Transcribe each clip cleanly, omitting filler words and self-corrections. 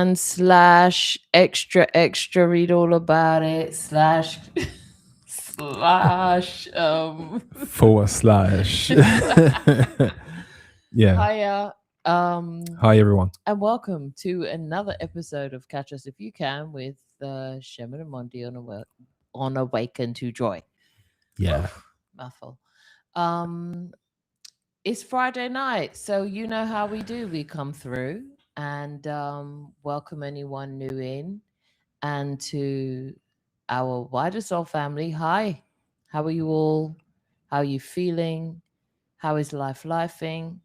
and slash extra extra read all about it slash slash Forward slash. Yeah. hiya Hi, everyone. and welcome to another episode of Catch Us If You Can with Shem and Omondi on Awaken to Joy. Yeah. Oof, mouthful. Um, it's Friday night, so you know how we do. We come through and welcome anyone new in, and to our wider soul family. Hi, how are you all? How are you feeling? How is life lifing?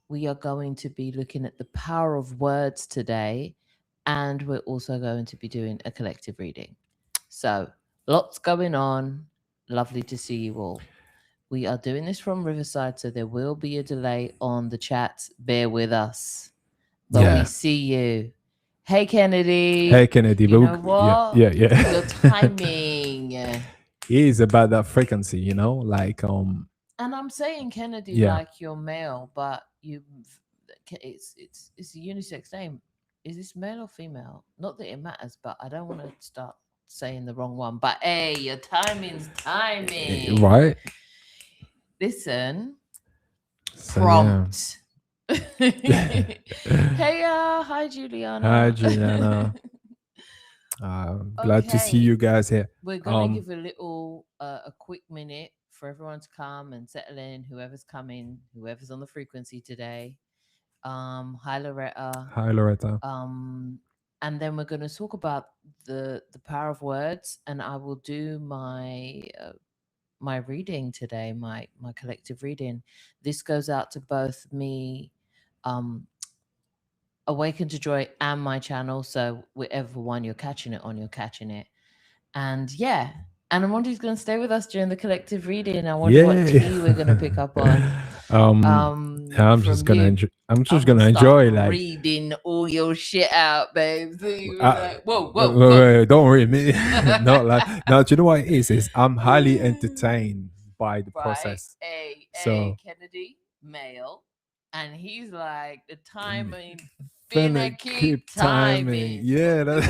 We are going to be looking at the power of words today, and we're also going to be doing a collective reading. So, lots going on. Lovely to see you all. We are doing this from Riverside, so there will be a delay on the chat. Bear with us. But we Yeah. see you. Hey, Kennedy. Hey, Kennedy. You know Yeah. what? Yeah. Yeah. Your timing. It is about that frequency, like, And I'm saying Kennedy yeah. like you're male, but it's a unisex name. Is this male or female? Not that it matters, but I don't want to start saying the wrong one. But hey, your timing's timing. Right. Listen, So, prompt. yeah. Hey, hi Juliana. Hi, Juliana. Glad to see Okay. you guys here. We're gonna give a little a quick minute for everyone to come and settle in, whoever's coming, whoever's on the frequency today. Hi Loretta. Hi, Loretta. And then we're gonna talk about the power of words, and I will do my reading today, my collective reading. This goes out to both me, um Awaken to Joy, and my channel. So whichever one you're catching it on, you're catching it. And yeah, and Amondi's going to stay with us during the collective reading. I wonder what tea we're going to pick up on. I'm just gonna you. enjoy. I'm just gonna gonna start enjoy, like, reading all your shit out, babe. So you were uh, like, whoa, wait, whoa, whoa. wait, don't worry, me. Not like now. Do you know what it is? Is I'm highly entertained by the Right, process. a So Kennedy male, and he's like the timing. finna Finna keep keep timing. timing. Yeah,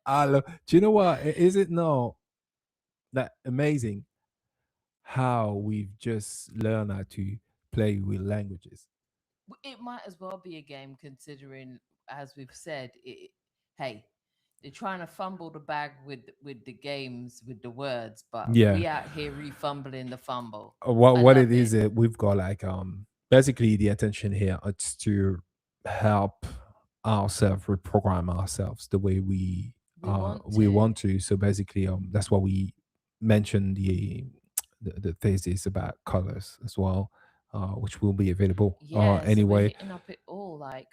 I love. Do you know what? Is it not that amazing how we've just learned how to play with languages? It might as well be a game, considering, as we've said, hey, they're trying to fumble the bag with the games with the words, but Yeah. we out here refumbling the fumble. What I what love it it. is, we've got, like, basically the intention here is to help ourselves reprogram ourselves the way we want to. So basically, that's why we mentioned the thesis about colors as well, which will be available Yeah, so we're anyway. hitting up it all, like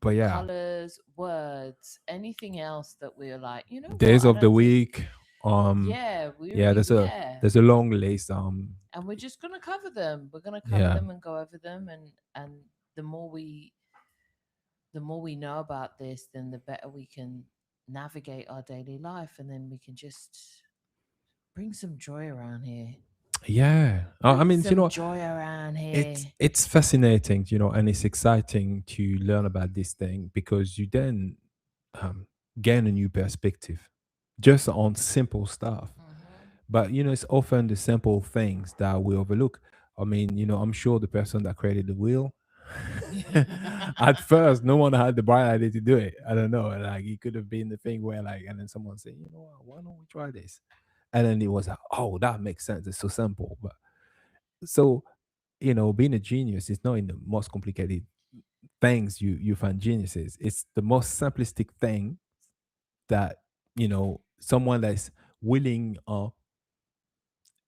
But yeah, colors, words, anything else that we're like, you know what? days I of the don't think. week. Yeah, Yeah, yeah, there's a long list. and we're just gonna cover them. We're gonna cover Yeah. them and go over them, and the more we the more we know about this, then the better we can navigate our daily life, and then we can just bring some joy around here. Yeah. I Bring mean, some joy around here. it's fascinating, and it's exciting to learn about this thing, because you then um, gain a new perspective just on simple stuff. But it's often the simple things that we overlook. I mean, I'm sure the person that created the wheel, at first, no one had the bright idea to do it. I don't know. Like, it could have been the thing where, like, and then someone said, what, why don't we try this? And then it was like, oh, that makes sense. It's so simple. But so, being a genius is not in the most complicated things you find geniuses. It's the most simplistic thing that, someone that's willing,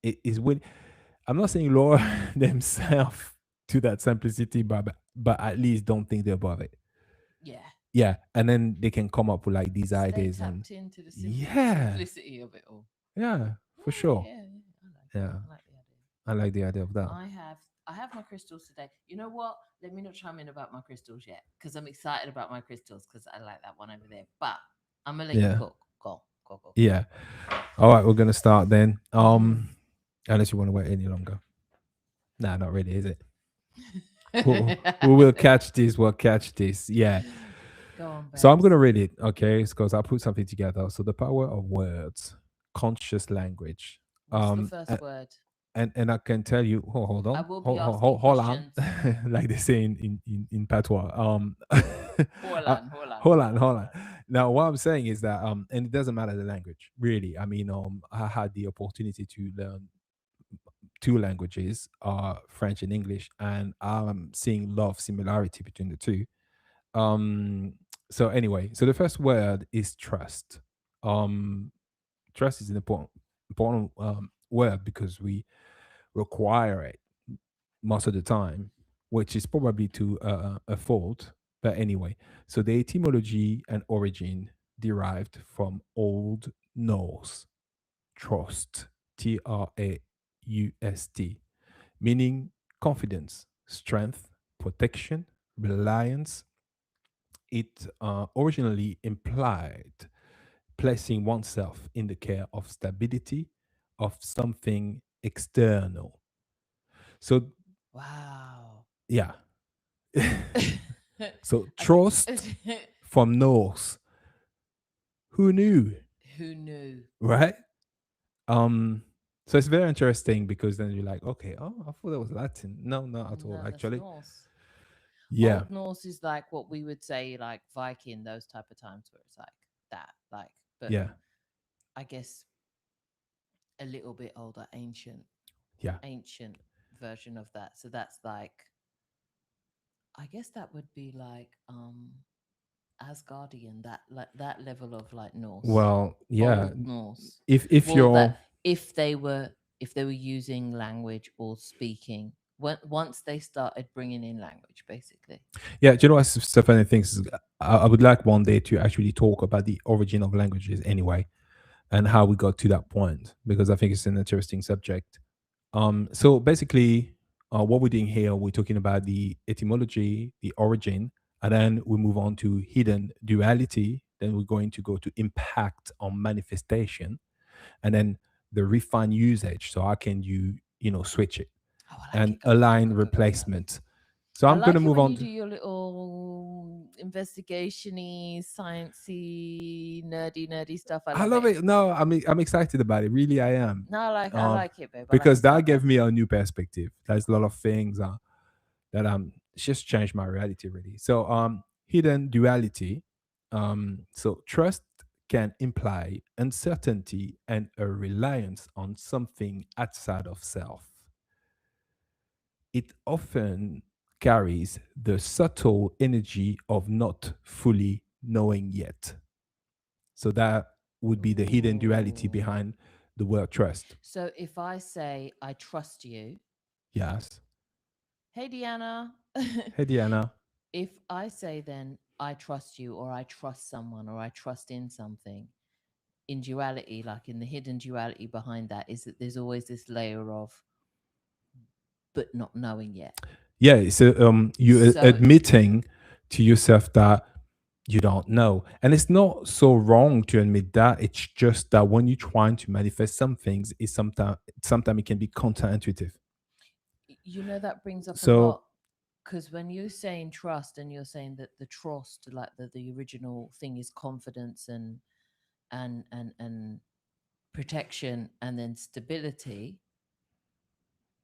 is willing. I'm not saying lower themselves to that simplicity, but at least don't think they're above it. Yeah. Yeah, and then they can come up with, like, these Stay ideas. And tapped into the yeah, simplicity of it all. yeah, for Oh, sure. yeah. Yeah, I like the idea. I like the idea of that. I have my crystals today. You know what? Let me not chime in about my crystals yet, because I'm excited about my crystals, because I like that one over there. But I'm gonna let you Yeah, cook. Go. yeah. All right, we're gonna start then. Mhm. Unless you want to wait any longer. Nah, not really, is it? We will catch this. We'll catch this. Yeah. Go on, So I'm going to babes. read it, okay? Because I put something together. So the power of words, conscious language. What's the A- first word? and I can tell you, hold I on, will be asking hold on, questions. like they say in patois. Hold uh, on, hold on, hold hold on, on, hold hold on. on. Now, what I'm saying is that, and it doesn't matter the language, really. I mean, I had the opportunity to learn two languages, French and English, and I'm seeing a lot of similarity between the two. Um, so anyway, so the first word is trust. Um, Trust is an important word because we require it most of the time, which is probably to a fault. But anyway, so the etymology and origin derived from Old Norse trust, Traust, meaning confidence, strength, protection, reliance. It originally implied placing oneself in the care of stability of something external. So, Wow. yeah. So, I think trust from Norse. Who knew? who knew? Right? Um, so it's very interesting because then you're like, okay, oh, I thought that was Latin. No, not at all, No, that's actually. Norse. Yeah, Old Norse is like what we would say like Viking, those type of times where it's like that, like, but yeah, I guess a little bit older, yeah. ancient version of that. So that's like, I guess that would be like Asgardian, that like that level of like Norse, Well, yeah. old Norse. If Well, that you're if they were using language or speaking, once they started bringing in language, basically. Yeah, do you know what Stephanie thinks? I would like one day to actually talk about the origin of languages anyway and how we got to that point because I think it's an interesting subject. So basically, what we're doing here, we're talking about the etymology, the origin, and then we move on to hidden duality. Then we're going to go to impact on manifestation, and then the refined usage. So how can you switch it Oh, I like and it. Go, go, go, align go, go, go, go. replacement. So I I'm gonna like it move when on. you do your little investigation-y, sciencey, nerdy stuff. I I love love it. it. No, I'm excited about it. Really, I am. No, I Um, like it, babe. I like because it. Well that gave done. me a new perspective. There's a lot of things that it's just changed my reality really. So hidden duality. So trust can imply uncertainty and a reliance on something outside of self. It often carries the subtle energy of not fully knowing yet. So that would be the hidden duality Ooh. behind the word trust. So if I say I trust you, Yes. hey Deanna. Hey, Diana. If I say then I trust you or I trust someone or I trust in something, in duality, like in the hidden duality behind that is that there's always this layer of but not knowing yet. Yeah. So you So admitting to yourself that you don't know. And it's not so wrong to admit that. It's just that when you're trying to manifest some things, it's sometimes it can be counterintuitive. that brings up a So lot because when you're saying trust and you're saying that the trust, like the original thing is confidence and protection and then stability.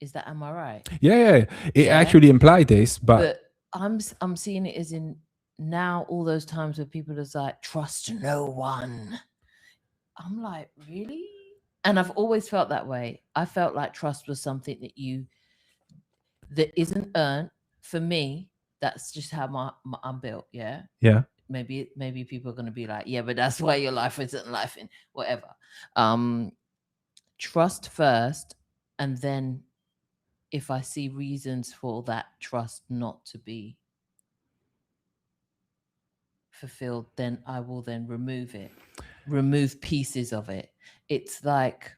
Is that, am I right? yeah, yeah, it Yeah. actually implied this, but But I'm seeing it as in now all those times where people is like trust no one. I'm like, really? And I've always felt that way. I felt like trust was something that isn't earned. For me, that's just how I'm built. Yeah. yeah. Maybe people are gonna be like, yeah, but that's why your life isn't life in whatever. Um, Trust first, and then if I see reasons for that trust not to be fulfilled, then I will then remove it, remove pieces of it. It's like,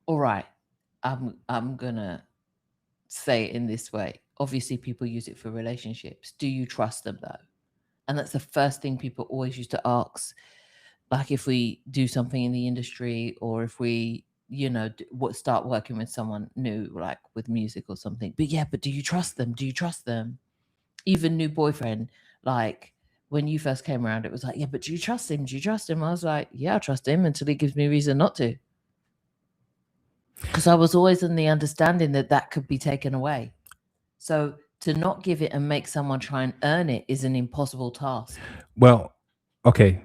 all right, I'm gonna say it in this way. Obviously, people use it for relationships. Do you trust them though? And that's the first thing people always used to ask. Like if we do something in the industry, or if we, what start working with someone new, like with music or something. But yeah, but do you trust them? Do you trust them? even new boyfriend, like when you first came around, it was like, yeah, but do you trust him? Do you trust him? I was like, yeah, I trust him until he gives me reason not to. Because I was always in the understanding that that could be taken away. So to not give it and make someone try and earn it is an impossible task. Well, okay.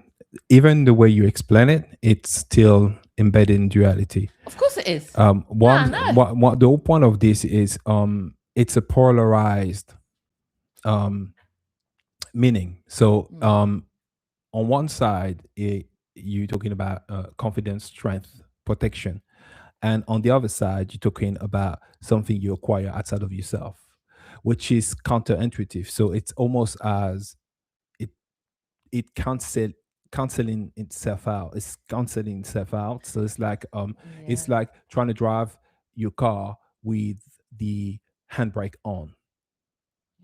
Even the way you explain it, it's still embedded in duality. Of course it is. One, No. what the whole point of this is, it's a polarized um meaning. So, on one side, you're talking about confidence, strength, protection, and on the other side, you're talking about something you acquire outside of yourself, which is counterintuitive. So it's almost as it it canceling itself out. It's canceling itself out. So it's Yeah. like trying to drive your car with the handbrake on.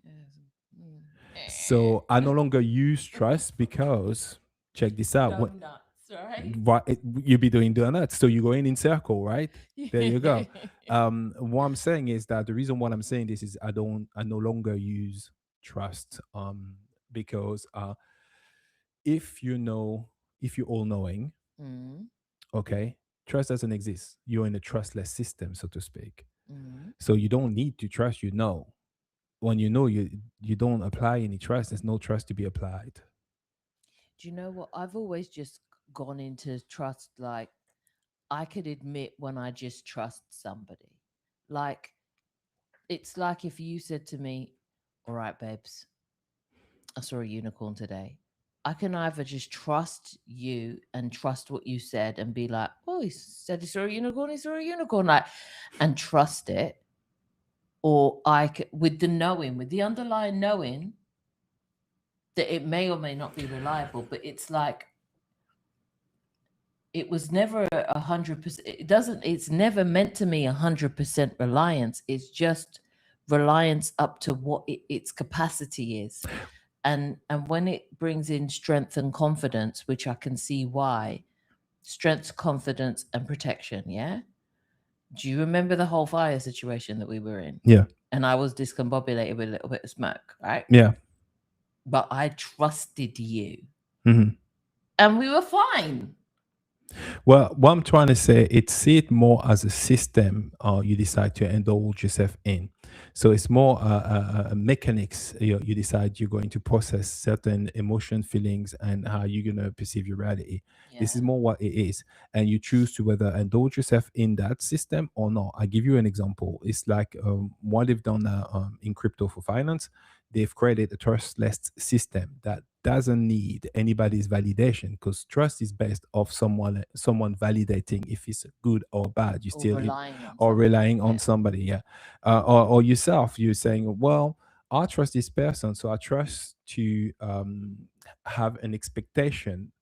Yes. Mm. So I no longer use trust because, check this out. Donuts, right? You be doing donuts, so you're going in circle, right? There you go. What I'm saying is that the reason why I'm saying this is I no longer use trust, because if you know, if you're all knowing, Mm, okay, trust doesn't exist. You're in a trustless system, so to speak. mm. So you don't need to trust. When you know, you don't apply any trust. There's no trust to be applied. Do you know what? I've always just gone into trust like I could admit when I just trust somebody. Like, it's like if you said to me, all right, babes, I saw a unicorn today. I can either just trust you and trust what you said and be like, oh, he said he saw a unicorn, like, and trust it. Or with the knowing, with the underlying knowing that it may or may not be reliable, but it's like, it was never 100%. It doesn't, it's never meant to me 100% reliance. It's just reliance up to what its capacity is. And when it brings in strength and confidence, which I can see why, strength, confidence, and protection. Yeah. Do you remember the whole fire situation that we were in? Yeah, And I was discombobulated with a little bit of smoke, right? yeah. But I trusted you, Hmm. and we were fine. Well, what I'm trying to say, it's see it more as a system you decide to indulge yourself in. So it's more mechanics. You decide you're going to process certain emotion, feelings, and how you're going to perceive your reality. This Yeah. is more what it is. And you choose to whether indulge yourself in that system or not. I give you an example. It's like what they've done in crypto for finance. They've created a trustless system that doesn't need anybody's validation, because trust is based off someone validating if it's good or bad. You Or still relying on or somebody. relying on Yeah. somebody, yeah. Or yourself, you're saying, well, I trust this person, so I trust to have an expectation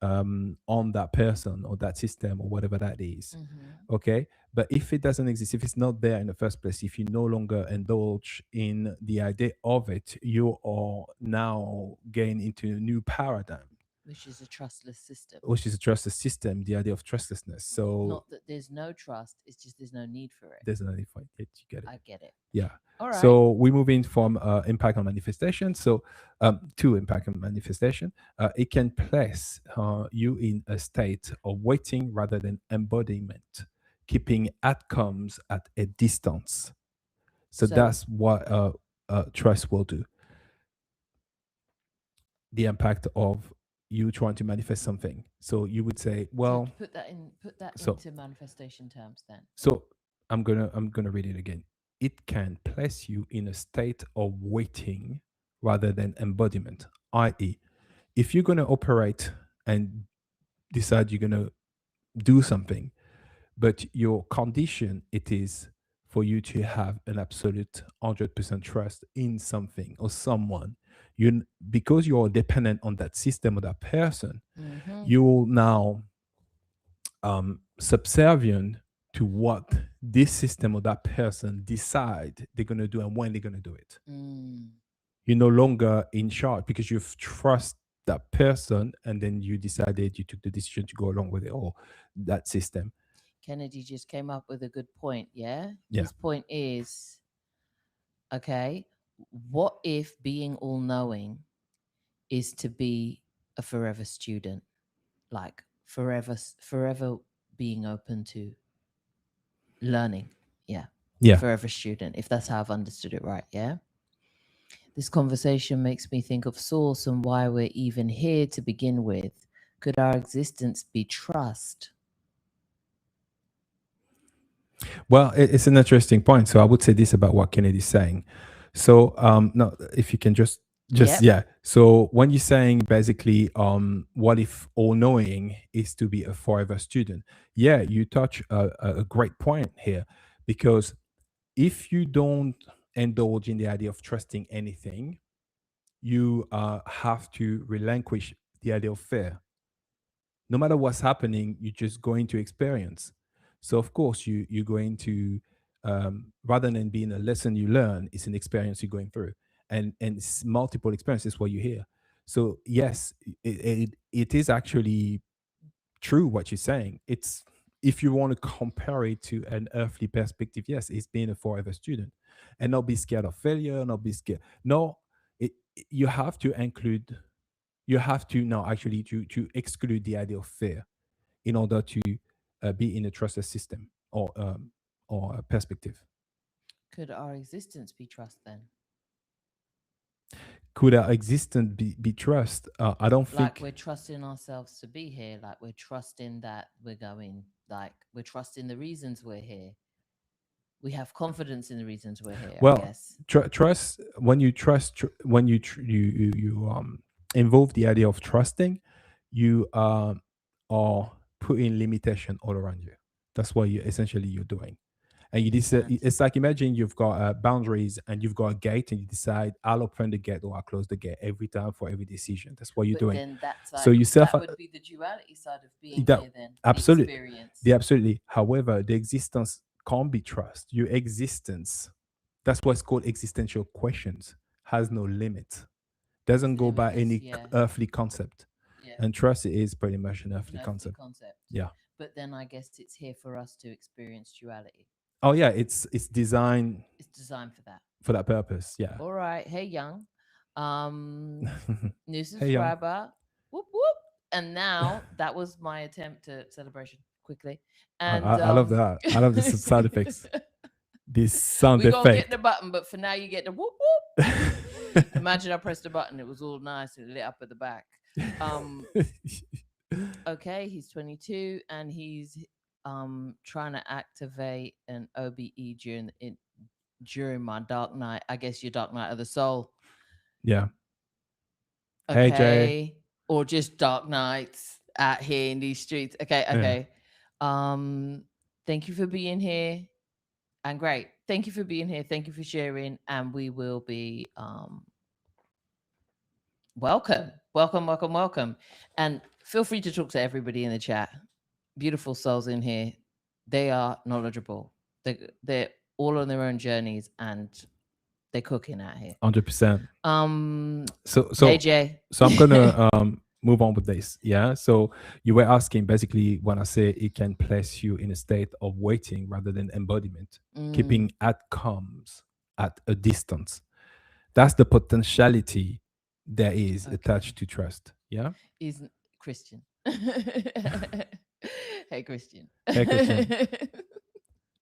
on that person or that system or whatever that is. Mm-hmm. Okay. But if it doesn't exist, if it's not there in the first place, if you no longer indulge in the idea of it, you are now getting into a new paradigm, Which is a trustless system. which is a trustless system, the idea of trustlessness. So Not that there's no trust, it's just there's no need for it. there's another point. You get it. I get it. Yeah. All right. So we move in from impact on manifestation. So to impact on manifestation, it can place you in a state of waiting rather than embodiment, keeping outcomes at a distance. So So, that's what trust will do. The impact of you trying to manifest something. So you would say, to well, put that so into manifestation terms then. So I'm gonna read it again. It can place you in a state of waiting rather than embodiment, i.e., if you're gonna operate and decide you're gonna do something, but your condition it is for you to have an absolute 100% trust in something or someone, you because you're dependent on that system or that person, Mm-hmm. you will now subservient to what this system or that person decide they're going to do and when they're going to do it. Mm. You're no longer in charge because you've trust that person and then you decided you took the decision to go along with it or that system. Kennedy just came up with a good point. Yeah. Yeah. His point is, okay, what if being all knowing is to be a forever student, like forever being open to learning? Yeah. Yeah. Forever student, if that's how I've understood it right. Yeah. This conversation makes me think of source and why we're even here to begin with. Could our existence be trust? Well, it's an interesting point. So I would say this about what Kennedy's saying. So no, if you can just Yep. yeah. So when you're saying basically, what if all knowing is to be a forever student? Yeah, you touch a great point here, because if you don't indulge in the idea of trusting anything, you have to relinquish the idea of fear. No matter what's happening, you're just going to experience. So of course you're going to, rather than being a lesson you learn, it's an experience you're going through, and it's multiple experiences what you hear. So yes, it is actually true what you're saying. It's, if you want to compare it to an earthly perspective, yes, it's being a forever student, and not be scared of failure, not be scared. No, you have to include, you have to now actually to exclude the idea of fear in order to be in a trusted system, or a perspective. Could our existence be trust then? Could our existence be trust? I don't Like think. we're trusting ourselves to be here, like we're trusting that we're going, like we're trusting the reasons we're here. We have confidence in the reasons we're here, I Well, guess. trust, when you when you involve the idea of trusting, you are putting limitation all around you. That's what you essentially you're doing. And you decide, Limitations. it's like, imagine you've got boundaries and you've got a gate, and you decide, I'll open the gate or I'll close the gate every time for every decision. That's what you're But doing. then that's So like, you self, that would be the duality side of being that here, then the absolutely, experience. the absolutely. However, the existence can't be trust. Your existence, that's what's called existential questions, has no limit. It's Doesn't go by limitless, any yeah. earthly concept. Yeah. And trust is pretty much an An earthly earthly concept. concept. Yeah. But then I guess it's here for us to experience duality. Oh yeah, it's designed It's designed for that. for that purpose. Yeah. All right. Hey, Young. New Hey young. subscriber. Whoop, whoop. And now that was my attempt to celebration quickly. And I love that. I love the sound effects. This sound we gonna get effect. the button, but for now you get the whoop whoop. Imagine I pressed the button, it was all nice and lit up at the back. Um, okay, he's 22 and he's trying to activate an OBE during my dark night. I guess your dark night of the soul. Yeah. Hey Jay. Okay, or just dark nights out here in these streets. Okay, Yeah. okay. Thank you for being here. And great. Thank you for being here. Thank you for sharing. And we will be welcome. Welcome, welcome, welcome. And feel free to talk to everybody in the chat. Beautiful souls in here. They are knowledgeable. They're all on their own journeys and they're cooking out here. 100%. So Hey so Jay. so I'm gonna move on with this. Yeah. So you were asking basically when I say it can place you in a state of waiting rather than embodiment, keeping outcomes at a distance. That's the potentiality there is Okay. attached to trust. Yeah. Is Christian. Hey Christian. Hey Christian.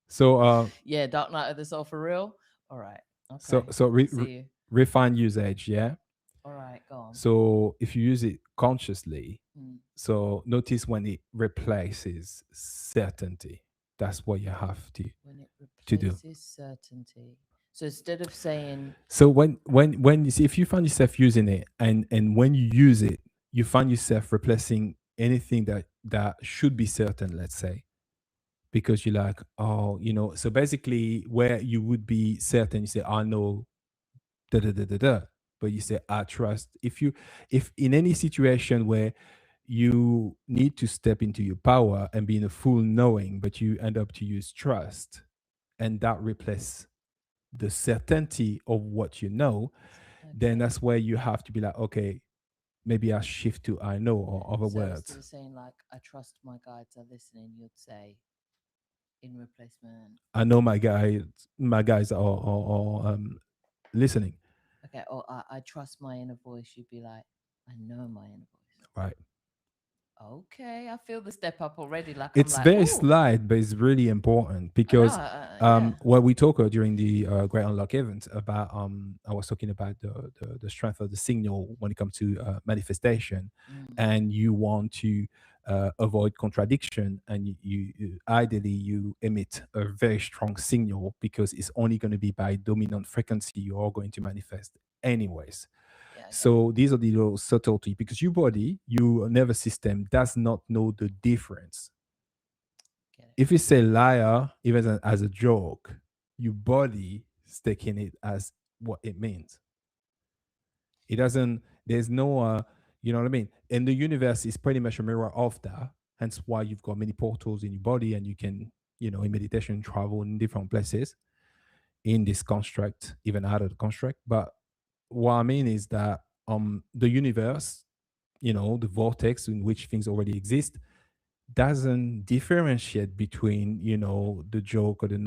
So Yeah, Dark Knight of the Soul for real. All right. so Okay. so See you. refine usage. Yeah. All right. Go on. So if you use it consciously, Mm. so notice when it replaces certainty. That's what you have When it to do. replaces certainty. So instead of saying, So when you see, if you find yourself using it, and when you use it, you find yourself replacing anything that should be certain, let's say, because you're like, oh, so basically where you would be certain, you say, I know, da da da da da, but you say, I trust. If in any situation where you need to step into your power and be in a full knowing, but you end up to use trust, and that replace the certainty of what you know, then okay. that's where you have to be like, okay, maybe I shift to I know, or other So instead words. of saying like, I trust my guides are listening, you'd say in replacement. I know my guys are listening. Okay. Or I trust my inner voice. You'd be like, I know my inner voice. right? Okay. I feel the step up already. Like I'm It's like, very oh, slight, but it's really important I know. because Yeah. what we talked during the Great Unlock event about, I was talking about the strength of the signal when it comes to manifestation, Mm, and you want to avoid contradiction, and ideally you emit a very strong signal because it's only going to be by dominant frequency you are going to manifest anyways. yeah, I get it. So these are the little subtlety because your body, your nervous system does not know the difference. Get it. If you say liar, even as a joke, your body is taking it as what it means. It doesn't, there's no, you know what I mean? And the universe is pretty much a mirror of that. Hence why you've got many portals in your body and you can, in meditation, travel in different places in this construct, even out of the construct. But what I mean is that the universe, the vortex in which things already exist, doesn't differentiate between the joke or the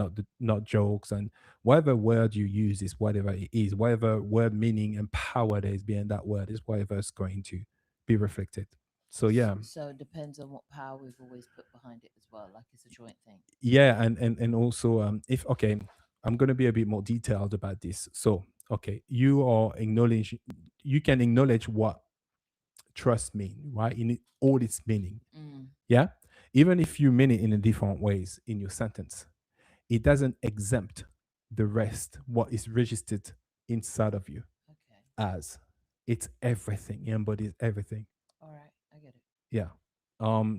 not jokes, and whatever word you use is whatever it is, whatever word meaning and power there is behind that word is whatever is going to be reflected. So yeah. So it depends on what power we've always put behind it as well. Like it's a joint thing. Yeah, and also, if okay, I'm going to be a bit more detailed about this. So okay, you can acknowledge what trust mean, right, in all its meaning. Mm, Yeah, even if you mean it in a different ways in your sentence, it doesn't exempt the rest, what is registered inside of you okay. as. It's everything. It embodies everything. All right. I get it. Yeah.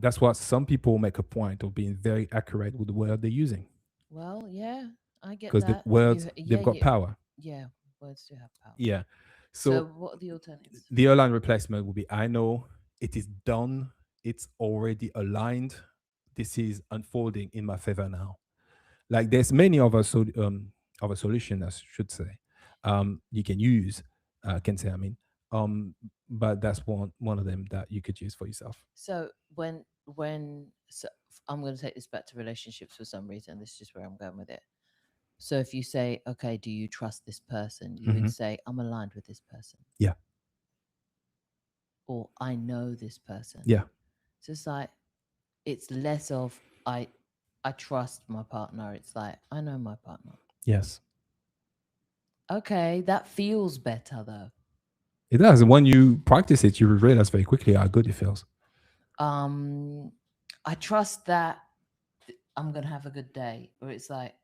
That's what some people make a point of being very accurate with the word they're using Well, yeah, I get because the that. words, Yeah, they've got yeah, power. yeah. Words do have power. Yeah. So, So what are the alternatives? the align replacement will be, I know it is done. It's already aligned. This is unfolding in my favor now. Like there's many other solution, I should say, you can use, can say, I mean, um but that's one of them that you could use for yourself. So, I'm going to take this back to relationships for some reason. This is just where I'm going with it. So, if you say, "Okay, do you trust this person?" You would Hmm. say, "I'm aligned with this person," Yeah. or "I know this person." Yeah. So it's like it's less of I trust my partner. It's like I know my partner. Yes, Okay, that feels better though. it does. And when you practice it, you realize very quickly how good it feels. Um, I trust that I'm gonna have a good day, or it's like,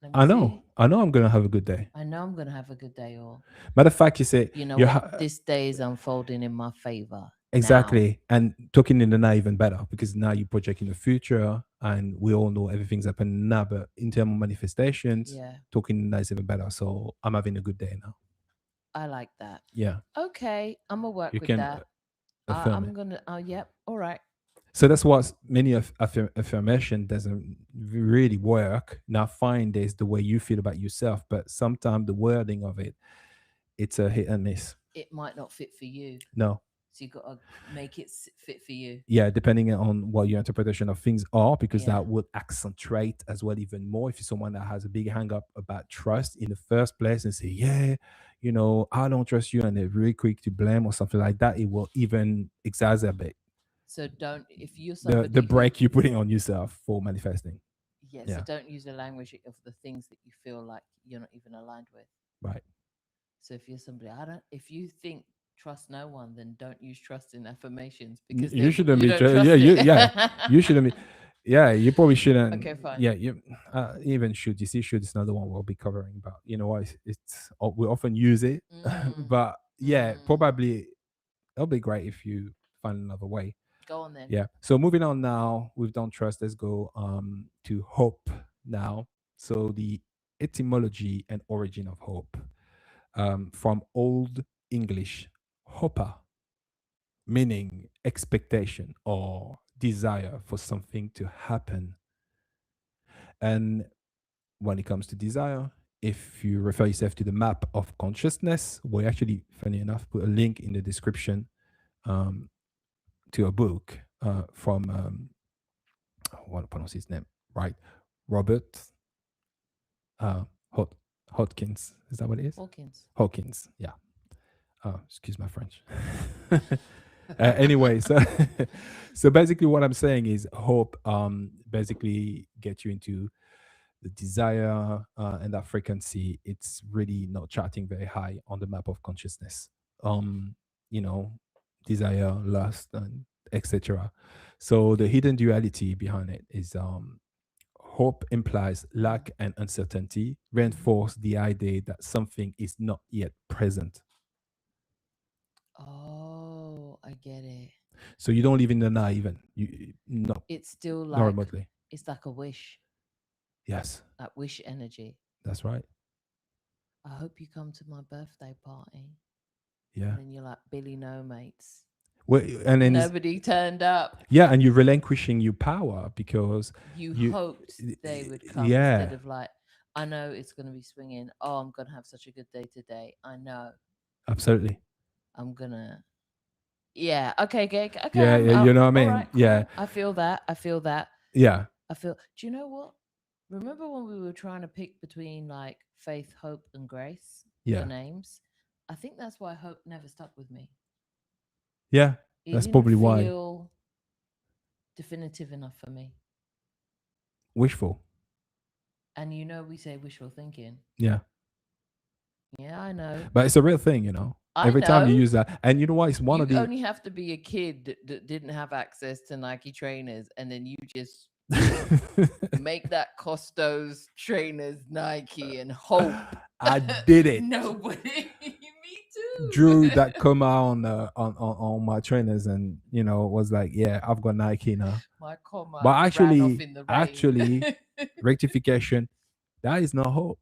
let me see. I know I'm gonna have a good day. I know I'm gonna have a good day, or Matter of fact, you say you know you what, this day is unfolding in my favor now. exactly, and talking in the now even better because now you project in the future, and we all know everything's happening now. But in terms of manifestations, Yeah, talking in the now is even better. So I'm having a good day now. I like that. Yeah, Okay, I'm gonna work you with can that. affirm I'm it. gonna. Oh, yep. All right. So that's what many of affirmation doesn't really work. Now, fine, there's the way you feel about yourself, but sometimes the wording of it, it's a hit and miss. It might not fit for you, No, so you gotta make it fit for you. yeah, depending on what your interpretation of things are, because Yeah. that would accentuate as well even more. If you're someone that has a big hang up about trust in the first place and say, yeah, I don't trust you, and they're really quick to blame or something like that, it will even exacerbate So don't if you're the somebody who break you're putting on yourself for manifesting. yeah, so Yeah, don't use the language of the things that you feel like you're not even aligned with. right. So if you're somebody, I don't if you think trust no one, then don't use trust in affirmations because You shouldn't you be. don't Yeah, trust it. you shouldn't be. Yeah, you probably shouldn't. Okay, fine. Yeah, you even should. You see, should is another one we'll be covering. But you know what? We often use it, Mm, but yeah, mm. probably it'll be great if you find another way. Go on then. Yeah. So moving on now, we've done trust. Let's go to hope now. So the etymology and origin of hope, from Old English, hopa, meaning expectation or desire for something to happen. And when it comes to desire, if you refer yourself to the map of consciousness, we actually, funny enough, put a link in the description, um, to a book, from, I want to pronounce his name right, Robert, Hot. Hodkins. Is that what it is? Hawkins. Hawkins. Yeah. Oh, excuse my French. Anyway, so so basically, what I'm saying is hope basically get you into the desire and that frequency. It's really not charting very high on the map of consciousness. Um, you know, desire, lust, and etc. So the hidden duality behind it is hope implies Mm. lack and uncertainty, Mhm. reinforce the idea that something is not yet present. Oh, I get it. So you don't live in the now even. You no, It's still not like remotely. it's like a wish, Yes, like wish energy. that's right. I hope you come to my birthday party. Yeah. And then you're like, Billy, no, mates. Well, and then it's, Nobody turned up. yeah, and you're relinquishing your power because You you, hoped they would come instead yeah, of like, I know it's going to be swinging. Oh, I'm going to have such a good day today. I know absolutely. I'm going to. Yeah. Okay. Okay. Okay. Yeah, I'm yeah, you know what I all mean? right. Yeah, Cool. I feel that. I feel that. yeah, I feel. Do you know what? Remember when we were trying to pick between like faith, hope, and grace for yeah, names? I think that's why hope never stuck with me. yeah. It That's didn't probably why. feel definitive enough for me. Wishful. And we say wishful thinking. Yeah. Yeah, I know. But it's a real thing, you know. I Every time you know. use that, and you know what? It's one of You the. only have to be a kid that didn't have access to Nike trainers, and then you just make that Costos trainers Nike and hope I did it. nobody. Me Drew too. that come out on my trainers, and was like, yeah, I've got Nike now. My comma But ran off actually, in the rain. rectification, that is not hope.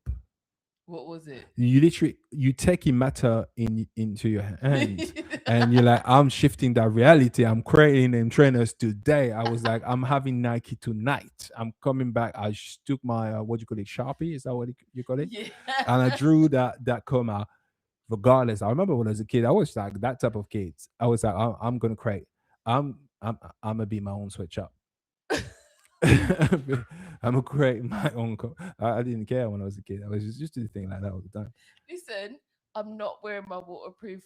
What was it? You literally you taking matter into your hands, and you're like, I'm shifting that reality. I'm creating them trainers today. I was like, I'm having Nike tonight. I'm coming back. I took my what do you call it, Sharpie? Is that what you call it? Yeah. And I drew that comma. Regardless, I remember when I was a kid, I was like that type of kid. I was like, I'm gonna create. I'm gonna be my own switch up. I'm gonna create my own. I didn't care when I was a kid. I was just do the thing like that all the time. Listen, I'm not wearing my waterproof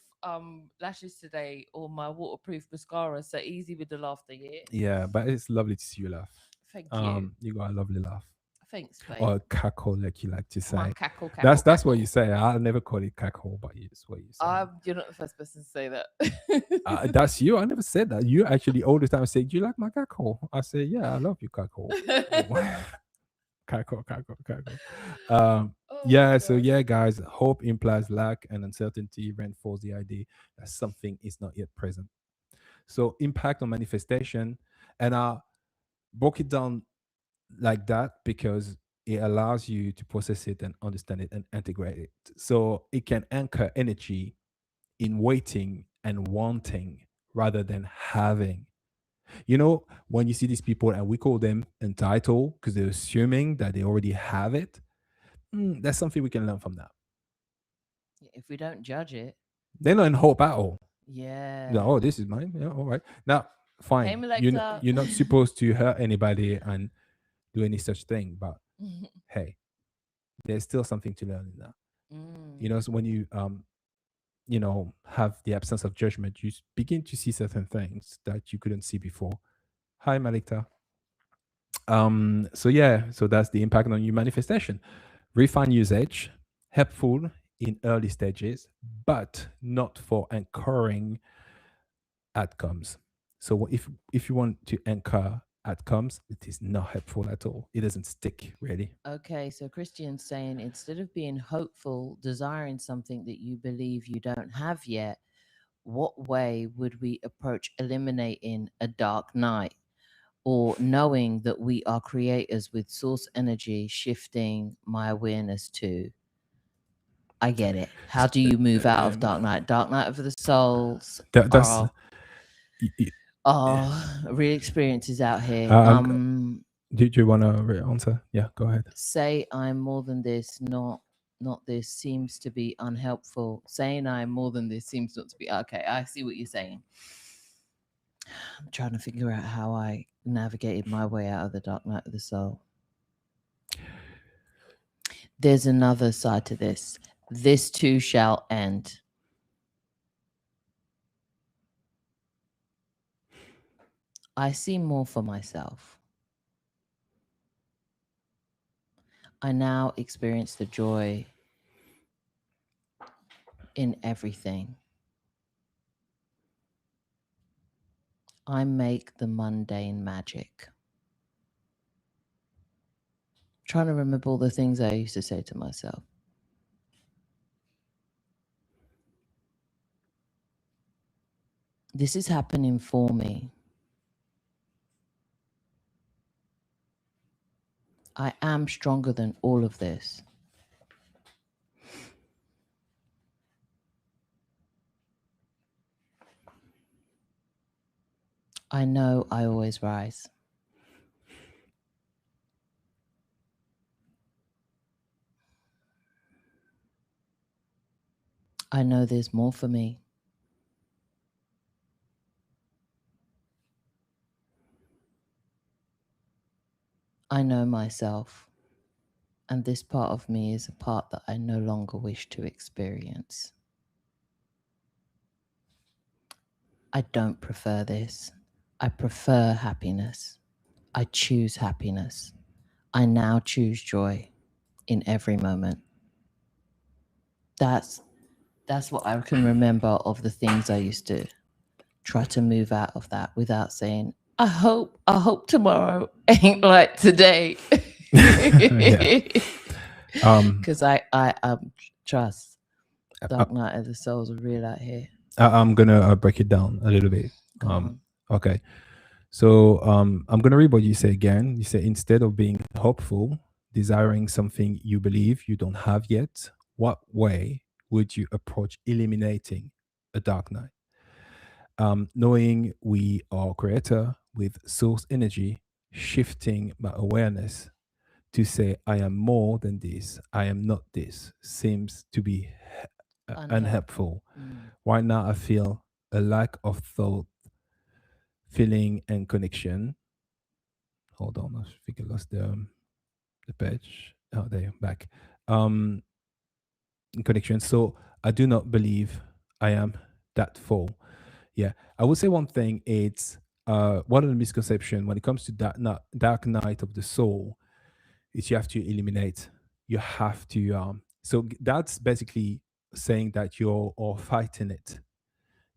lashes today or my waterproof mascara, so easy with the laughter, yeah. Yeah, but it's lovely to see you laugh. Thank you. You got a lovely laugh. Thanks, babe. Or cackle, like you like to My say. cackle, cackle, That's what you cackle. say. I'll never call it cackle, but it's what you say. You're not the first person to say that. That's you. I never said that. You actually all the time say, "Do you like my cackle?" I say, "Yeah, I love you, cackle." Cackle, cackle, cackle. Oh my Yeah. So god. yeah, guys, hope implies lack and uncertainty reinforce the idea that something is not yet present. So impact on manifestation, and I broke it down like that because it allows you to process it and understand it and integrate it. So it can anchor energy in waiting and wanting rather than having. When you see these people and we call them entitled because they're assuming that they already have it, that's something we can learn from that. If we don't judge it, They're not in hope at all. No, yeah. oh, this is mine. Yeah, all right. Now, Hey, fine. Melekta. You're not supposed to hurt anybody and do any such thing, but hey, there's still something to learn in that. Mm. So when you have the absence of judgment, you begin to see certain things that you couldn't see before. Hi, Malikta. So yeah, so that's the impact on your manifestation. Refine usage, helpful in early stages, but not for anchoring outcomes. So if you want to anchor outcomes, it is not helpful at all. It doesn't stick really. Okay, so Christian's saying instead of being hopeful, desiring something that you believe you don't have yet, what way would we approach eliminating a dark night or knowing that we are creators with source energy shifting my awareness to? I get it. How do you move out of dark night? Dark night of the souls That's are y- y- real experiences out here. I'm. Do you want to answer? Yeah, go ahead. Say I'm more than this, not this seems to be unhelpful. Saying I'm more than this seems not to be okay. I see what you're saying. I'm trying to figure out how I navigated my way out of the dark night of the soul. there's another side to this. This too shall end. I see more for myself. I now experience the joy in everything. I make the mundane magic. Trying to remember all the things I used to say to myself. This is happening for me. I am stronger than all of this. I know I always rise. I know there's more for me. I know myself, and this part of me is a part that I no longer wish to experience. I don't prefer this. I prefer happiness. I choose happiness. I now choose joy in every moment. That's what I can remember of the things I used to try to move out of that without saying, I hope tomorrow ain't like today. Yeah. Because I trust I, Dark Night of the Souls are real out here. I'm gonna break it down a little bit. Go on. Okay. So I'm gonna read what you say again. You say instead of being hopeful, desiring something you believe you don't have yet, what way would you approach eliminating a dark night? Knowing we are creator with source energy, shifting my awareness to say I am more than this, I am not this, seems to be unhelpful. Right now, I feel a lack of thought, feeling, and connection. Hold on, I think I lost the page. Oh, there, back. Um, Connection. So I do not believe I am that full. Yeah, I would say one thing. It's one of the misconception when it comes to dark night of the soul is you have to eliminate. You have to. That's basically saying that you're or fighting it.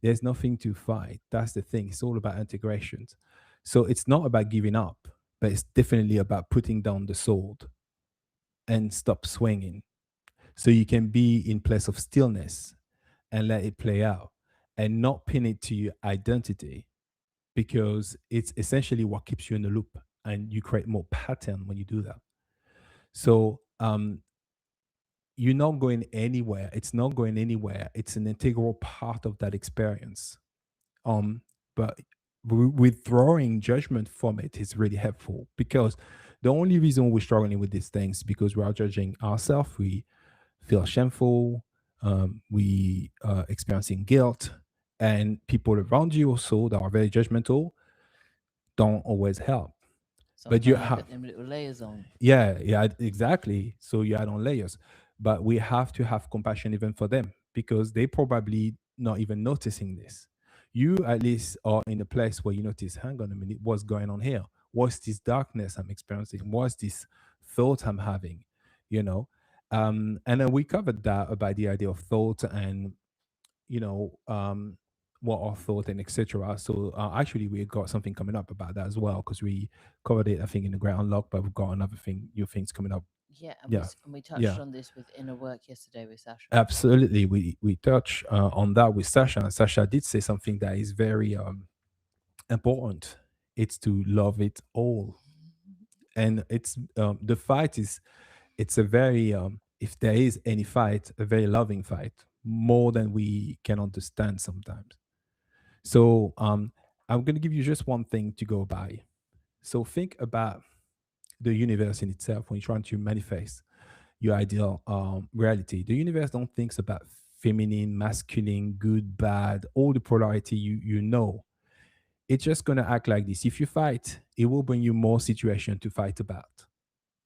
There's nothing to fight. That's the thing. It's all about integration. So it's not about giving up, but it's definitely about putting down the sword and stop swinging. So you can be in place of stillness and let it play out and not pin it to your identity because it's essentially what keeps you in the loop and you create more pattern when you do that. So you're not going anywhere. It's not going anywhere. It's an integral part of that experience. um but withdrawing judgment from it is really helpful because the only reason we're struggling with these things because we are judging ourselves. We feel shameful, we are experiencing guilt, and people around you also that are very judgmental don't always help. But you Sometimes have put them little layers on. yeah, exactly. So you add on layers, but we have to have compassion even for them because they probably not even noticing this. You at least are in a place where you notice, hang on a minute, what's going on here? What's this darkness I'm experiencing? What's this thought I'm having? You know, and then we covered that about the idea of thought and you know what our thought and etc. So actually we got something coming up about that as well because we covered it I think in the Great Unlock, but we've got another thing, new things coming up. Yeah, and Yeah, we touched yeah, on this with inner work yesterday with Sasha. absolutely. We touch on that with Sasha, and Sasha did say something that is very important. It's to love it all, and it's the fight is it's a very if there is any fight, a very loving fight, more than we can understand sometimes. So I'm going to give you just one thing to go by. So think about the universe in itself when you're trying to manifest your ideal reality. The universe don't think about feminine, masculine, good, bad, all the polarity you know. It's just going to act like this. If you fight, it will bring you more situation to fight about.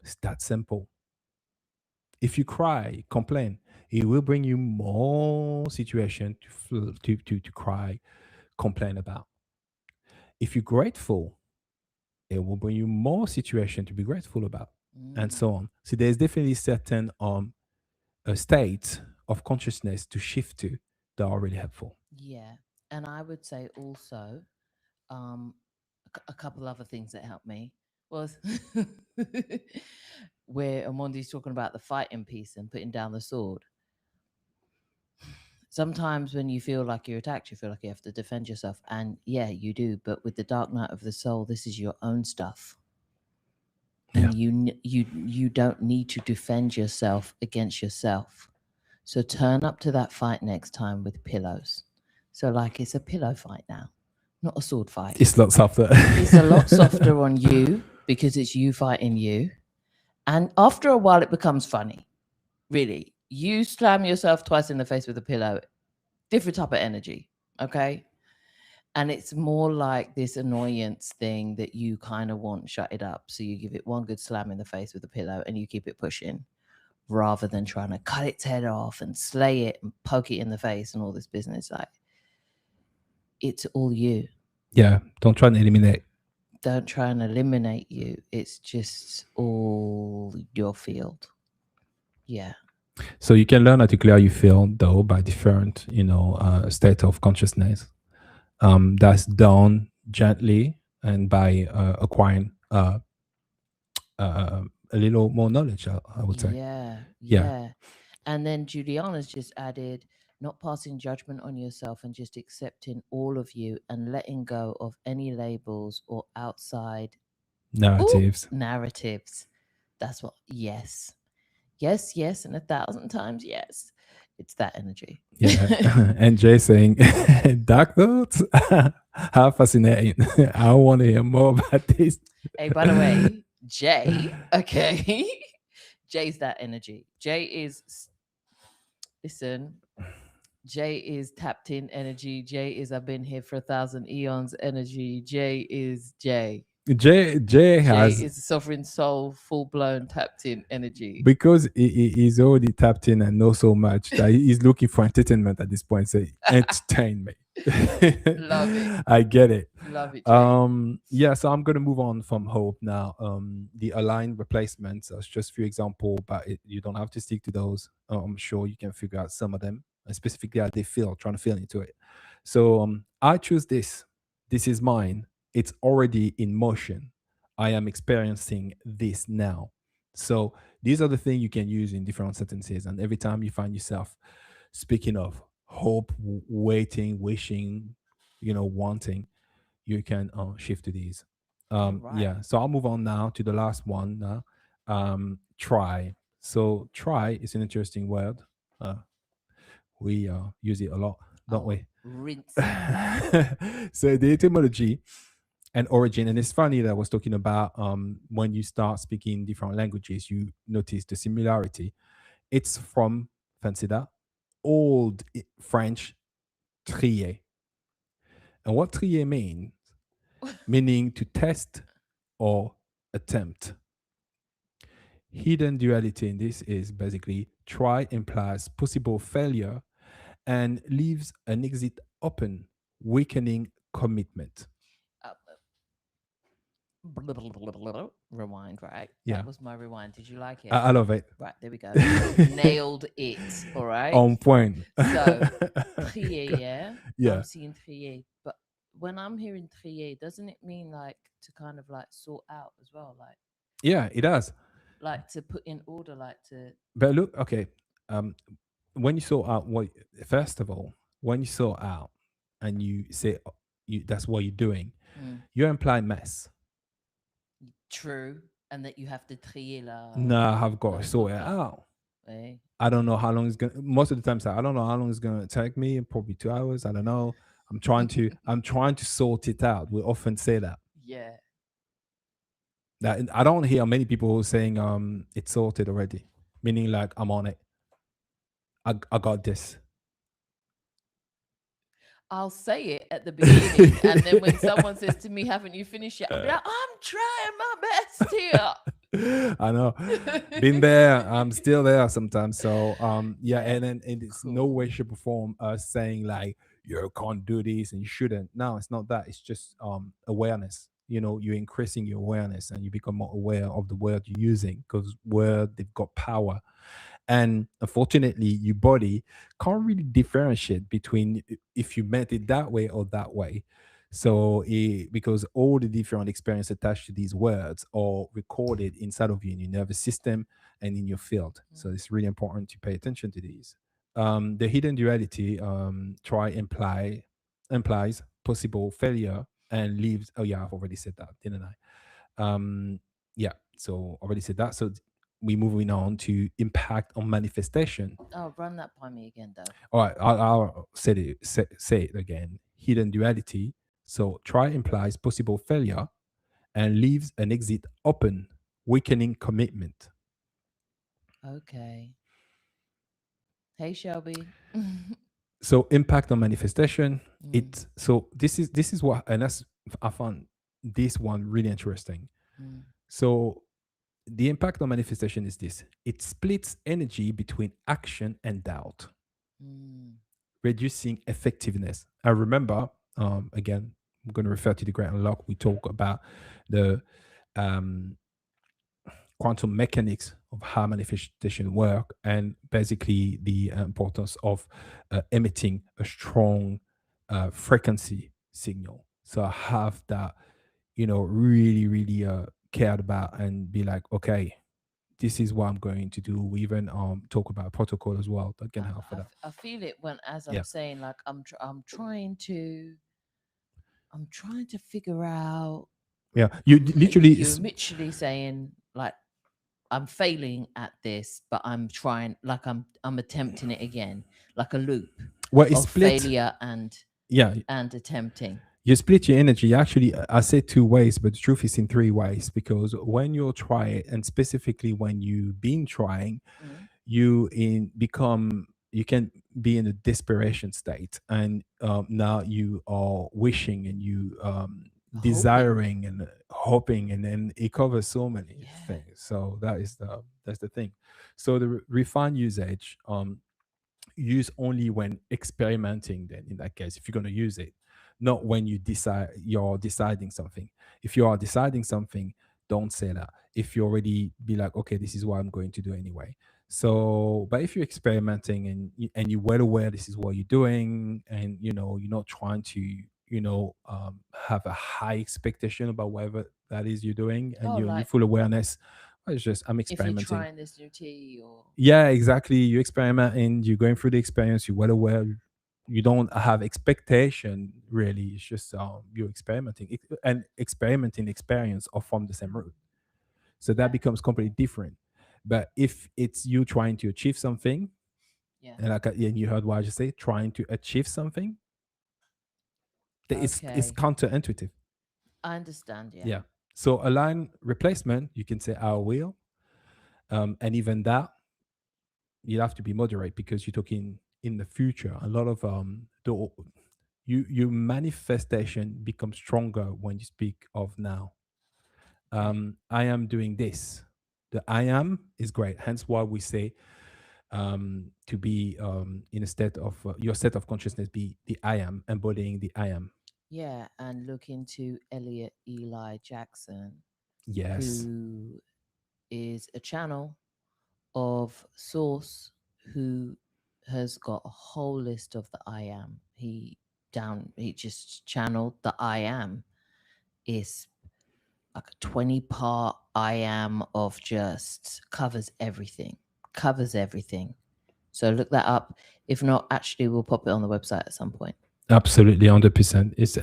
It's that simple. If you cry, complain, it will bring you more situation to cry, complain about. If you're grateful, it will bring you more situation to be grateful about, and Mm, so on. So there's definitely certain states of consciousness to shift to that are really helpful. yeah. And I would say also, um, a couple other things that helped me was where Omondi's talking about the fighting piece and putting down the sword. Sometimes when you feel like you're attacked, you feel like you have to defend yourself. And yeah, you do. But with the dark night of the soul, this is your own stuff. Yeah, And you don't need to defend yourself against yourself. So turn up to that fight next time with pillows. So like it's a pillow fight now, not a sword fight. it's lots after. It's a lot softer on you because it's you fighting you. And after a while it becomes funny. Really. You slam yourself twice in the face with a pillow, different type of energy. Okay. And it's more like this annoyance thing that you kind of want shut it up. So you give it one good slam in the face with a pillow and you keep it pushing rather than trying to cut its head off and slay it and poke it in the face and all this business. Like, it's all you. Yeah, don't try and eliminate. Don't try and eliminate you. It's just all your field. Yeah. So you can learn how to clear your field though by different, state of consciousness. That's done gently and by acquiring a little more knowledge. I would say. Yeah. Yeah. Yeah. And then Juliana's just added not passing judgment on yourself and just accepting all of you and letting go of any labels or outside Narratives. narratives. That's what, yes. Yes, yes, and 1,000 times yes. It's that energy. Yeah. And Jay saying, dark thoughts? How fascinating. I want to hear more about this. Hey, by the way, Jay, okay. Jay's that energy. Jay is, listen, Jay is tapped in energy. Jay is I've been here for 1,000 eons energy. Jay is Jay. Jay Jay has, is sovereign soul, full blown tapped in energy. because he's already tapped in and knows so much that he's looking for entertainment at this point. Say, entertain me. Love it. I get it. Love it, Jay. Yeah, so I'm gonna move on from hope now. The aligned replacements, that's just a few example, but you don't have to stick to those. I'm sure you can figure out some of them, and specifically how they feel, trying to feel into it. So I choose this. This is mine. It's already in motion. I am experiencing this now. So these are the things you can use in different sentences, and every time you find yourself speaking of hope, waiting, wishing, wanting, you can shift to these. All right. Yeah, so I'll move on now to the last one now. Try. So try is an interesting word. We use it a lot, don't Oh, we? rinse. So the etymology and origin, and it's funny that I was talking about when you start speaking different languages, you notice the similarity. It's from, fancy that, old French trier. And what trier means, meaning to test or attempt. Hidden duality in this is basically try implies possible failure and leaves an exit open, weakening commitment. Uh, rewind, right? Yeah, That was my rewind. Did you like it? I love it. Right, there we go. Nailed it. All right. On point. So, trier, yeah? I'm Yeah, seeing trier. But when I'm hearing trier, doesn't it mean like to kind of like sort out as well? yeah, it does. Like to put in order, like to. But look, okay, um, when you sort out what, first of all, when you sort out and you say that's what you're doing, Mm, you imply mess. true. And that you have to trier Nah, I've got la to sort it cosa. out. Eh? I don't know how long it's gonna. Most of the time, I don't know how long it's gonna take me. Probably 2 hours. I don't know. I'm trying to sort it out. We often say that. Yeah. That I don't hear many people saying it's sorted already, meaning like I'm on it. I got this. I'll say it at the beginning, and then when someone says to me, "Haven't you finished yet?" I'll be like, "I'm trying my best here." I know. Been there. I'm still there sometimes. So yeah, Yeah, and then it's no way, cool. shape, or form saying like you can't do this and you shouldn't. No, it's not that. It's just awareness. You're increasing your awareness and you become more aware of the word you're using because word they've got power. And unfortunately, your body can't really differentiate between if you meant it that way or that way. So, because all the different experience attached to these words are recorded inside of you in your nervous system and in your field. So, Mm. it's really important to pay attention to these. The hidden duality try implies possible failure and leaves. Oh yeah, I've already said that, didn't I? Yeah, so already said that. So we're moving on to impact on manifestation. Oh, run that by me again, though. All right, I'll say it again. Hidden duality. So try implies possible failure and leaves an exit open, weakening commitment. Okay. Hey, Shelby. So impact on manifestation. Mm, This is what, and that's I found this one really interesting. mm, So the impact on manifestation is this: it splits energy between action and doubt, mm. reducing effectiveness. I remember, again, I'm going to refer to the Great Unlock. We talk about the um, quantum mechanics of how manifestation work, and basically the importance of emitting a strong frequency signal. So I have that, really, really cared about and be like, okay, this is what I'm going to do. We even talk about protocol as well that can help for that. I feel it when as I'm Yeah. saying like I'm trying to figure out. Yeah. You literally You're literally saying like I'm failing at this, but I'm trying like I'm attempting it again, like a loop well, it's of split. failure Yeah. and attempting. You split your energy. Actually, I say two ways, but the truth is in three ways because when you try it, and specifically when you've been trying, Mm. you can be in a desperation state, and now you are wishing and you Hoping. desiring and hoping, and then it covers so many Yeah. things. So that's the thing. So the refined usage use only when experimenting, then in that case, if you're going to use it, not when you're deciding something. If you are deciding something, don't say that. If you already be like, okay, this is what I'm going to do anyway. So but if you're experimenting and you're well aware this is what you're doing, and you're not trying to have a high expectation about whatever that is you're doing, and Oh, you're like full awareness. "Oh, it's just I'm if you're experimenting." trying this new tea or Yeah, exactly. You experiment and you're going through the experience. You're well aware. You don't have expectation really. It's just you're experimenting. And experimenting experience are from the same root. So that yeah, becomes completely different. But if it's you trying to achieve something, yeah. and and you heard what I just say, trying to achieve something, that is Okay, counterintuitive. I understand. Yeah. Yeah. So a line replacement, you can say I will, and even that you have to be moderate because you're talking in the future. A lot of your manifestation becomes stronger when you speak of now. Okay. I am doing this. The I am is great. Hence why we say to be in a state of your state of consciousness be the I am, embodying the I am. Yeah, and look into Elliot Eli Jackson, Yes, who is a channel of Source, who has got a whole list of the I am. He just channeled the I am. Is like a 20-part I am of just covers everything. So look that up. If not, actually, we'll pop it on the website at some point. absolutely, 100%. It's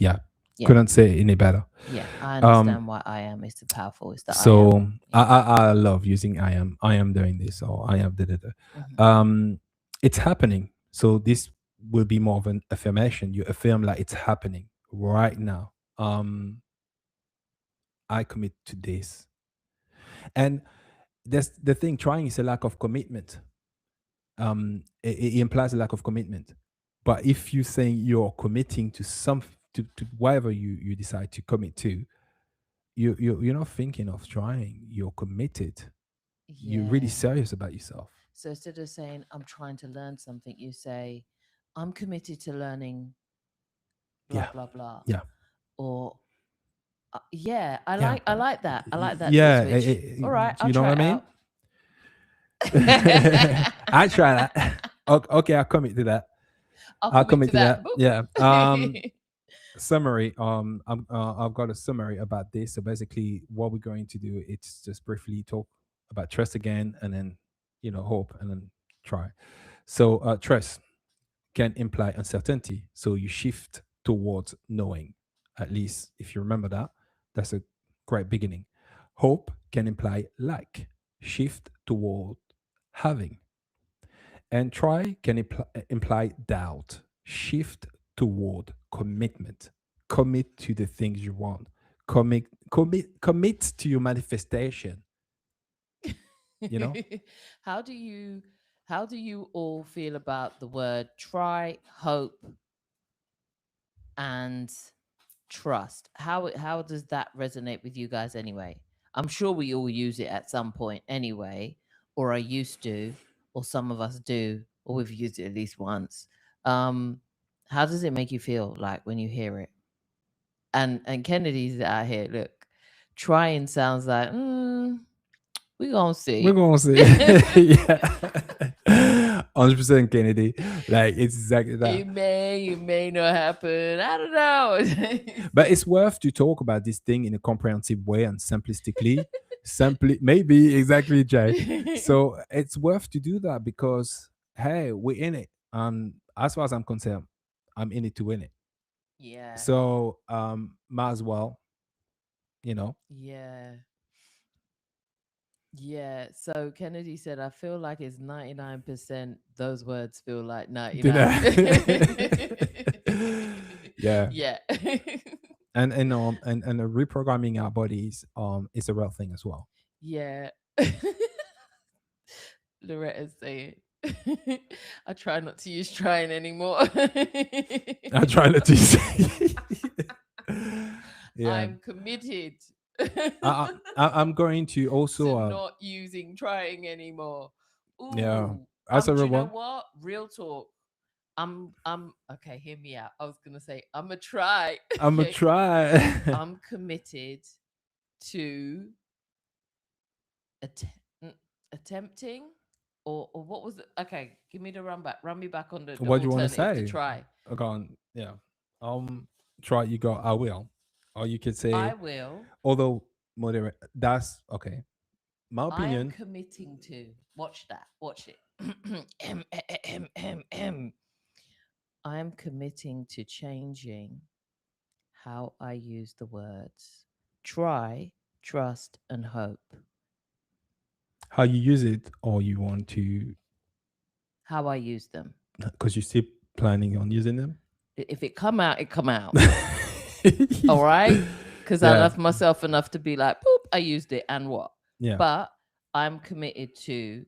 yeah, Yeah, couldn't say it any better. yeah, I Um, understand why I am is the powerful. It's the I am. So Yeah. I love using I am doing this or I am da, da, da. Hmm. It's happening. So this will be more of an affirmation. You affirm like it's happening right now. I commit to this. And that's the thing, trying is a lack of commitment. It implies a lack of commitment. But if you saying you're committing to to whatever you decide to commit to, you're not thinking of trying. You're committed. You're really Yeah. serious about yourself. So instead of saying, I'm trying to learn something, you say, I'm committed to learning blah, Yeah, blah, blah. yeah, Or, yeah, I yeah, like, I like that. I like that little yeah. switch. All right, Do I'll you know what try I it mean? out. I try that. Okay, I'll commit to that. I'll I'll commit commit to to that. that. Boop. Yeah. Summary. I've got a summary about this. So basically, what we're going to do, it's just briefly talk about trust again, and then hope, and then try. So trust can imply uncertainty. So you shift towards knowing. At least if you remember that, that's a great beginning. Hope can imply lack. Shift toward having. And try can imply doubt. Shift toward commitment. Commit to the things you want. Commit to your manifestation. You know, how do you how do you all feel about the word try, hope, and trust? How does that resonate with you guys anyway? I'm sure we all use it at some point anyway, or I used to, or some of us do, or we've used it at least once. Um, how does it make you feel like when you hear it? And Kennedy's out here. Look, trying sounds like we gonna we're see. gonna see. Yeah, 100% Kennedy. Like it's exactly that. It may not happen. I don't know. But it's worth to talk about this thing in a comprehensive way and simplistically. Simply, maybe exactly, Jay. So it's worth to do that because hey, we're in it. As far as I'm concerned, I'm in it to win it. Yeah, So might as well, yeah, yeah. So Kennedy said, I feel like it's 99%. Those words feel like you 99. know. Yeah, Yeah. and reprogramming our bodies is a real thing as well. Yeah. Loretta's saying, I try not to use trying anymore. I try not to say. Yeah, I'm committed I'm going to to also not using trying anymore. yeah. Ooh, As do you know everyone, what? Real talk. I'm okay. Hear me out. I was gonna say I'm gonna try. I'm gonna Okay, try. I'm committed to att- mm, attempting, or what was it? Okay, give me the run back. Run me back on the What do you want to alternative to say? try. I can't. Yeah. Try. You got. I will. Or you could I say. will. Although moderate. That's okay. My I am opinion. committing to. Watch that. Watch it. M. I am committing to changing how I use the words try, trust, and hope. How you use it, or you want to, How I use them. because you still planning on using them. If it come out, it come out. All right? Because I Yeah. love myself enough to be like, boop, I used it and what? Yeah. But I'm committed to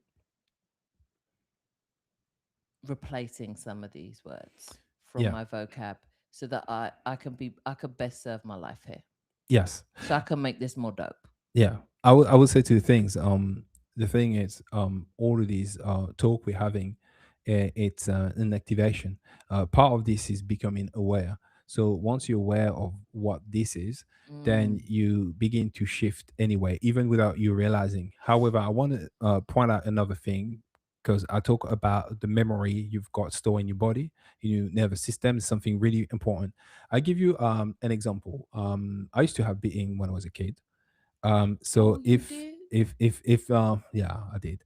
replacing some of these words from Yeah. my vocab so that I could best serve my life here. Yes. So I can make this more dope. Yeah, I would say two things. The thing is, all of these talk we're having, it's an activation. Part of this is becoming aware. So once you're aware of what this is, then Mm. you begin to shift anyway, even without you realizing. However, I want to point out another thing because I talk about the memory you've got stored in your body, in your nervous system, is something really important. I give you an example. I used to have being when I was a kid. Oh, So you did? if yeah, I did.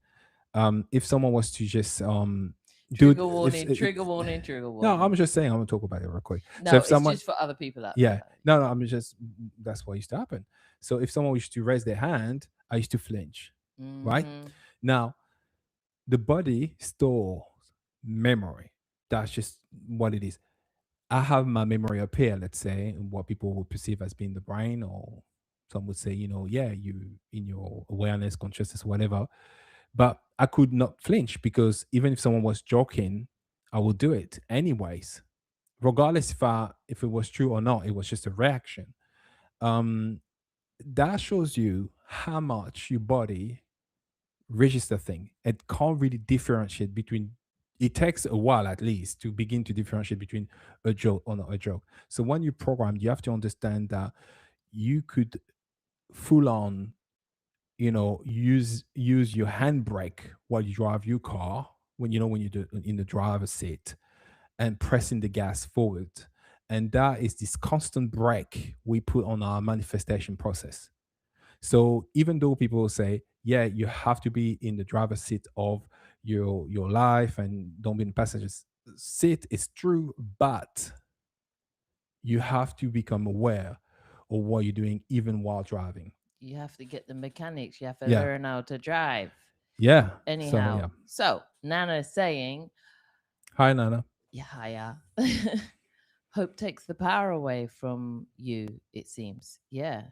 If someone was to just do it, Trigger if warning, trigger warning, trigger no, I'm warning. just saying I'm gonna talk about it real quick. So No, if it's someone, just for other people out yeah, there. no, I'm just that's what used to happen. So if someone used to raise their hand, I used to flinch. Right Mm-hmm. now, the body stores memory. That's just what it is. I have my memory up here, let's say, and what people would perceive as being the brain, or some would say, yeah, you in your awareness, consciousness, whatever. But I could not flinch because even if someone was joking, I would do it anyways, regardless if it was true or not. It was just a reaction. Um, that shows you how much your body register thing. It can't really differentiate between. It takes a while at least to begin to differentiate between a joke or not a joke. So when you program, you have to understand that you could full on, use your handbrake while you drive your car, when you do in the driver's seat, and pressing the gas forward. And that is this constant brake we put on our manifestation process. So even though people say, yeah, you have to be in the driver's seat of your life and don't be in the passenger's seat, it's true, but you have to become aware of what you're doing even while driving. You have to get the mechanics. You have to Yeah. learn how to drive. Yeah. So Anyhow, yeah. so Nana is saying, Hi Nana. yeah, yeah. Hope takes the power away from you, it seems. Yeah.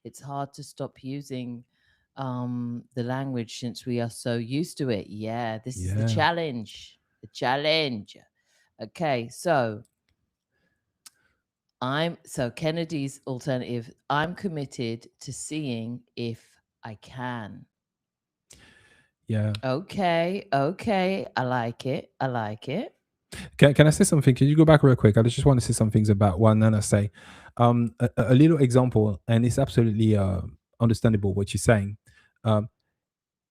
It's hard to stop using the language since we are so used to it. Yeah, this is the Yeah. challenge. The challenge. Okay, so Kennedy's alternative. I'm committed to seeing if I can. Yeah. Okay, okay. I like it. I like it. Can I say something? Can you go back real quick? I just want to say some things about what Nana say. A little example, and it's absolutely understandable what you're saying. Um,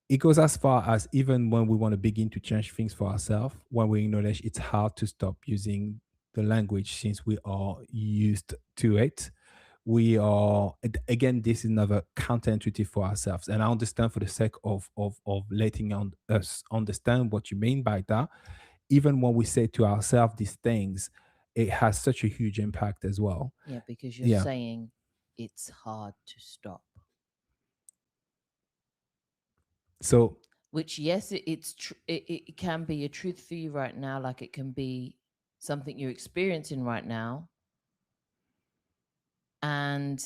it goes as far as even when we want to begin to change things for ourselves, when we acknowledge it's hard to stop using the language since we are used to it. We are again, this is another counterintuitive for ourselves, and I understand for the sake of letting us understand what you mean by that. Even when we say to ourselves these things, it has such a huge impact as well. Yeah, because you're Yeah. saying it's hard to stop. So Which, yes, it can be a truth for you right now, like it can be something you're experiencing right now, and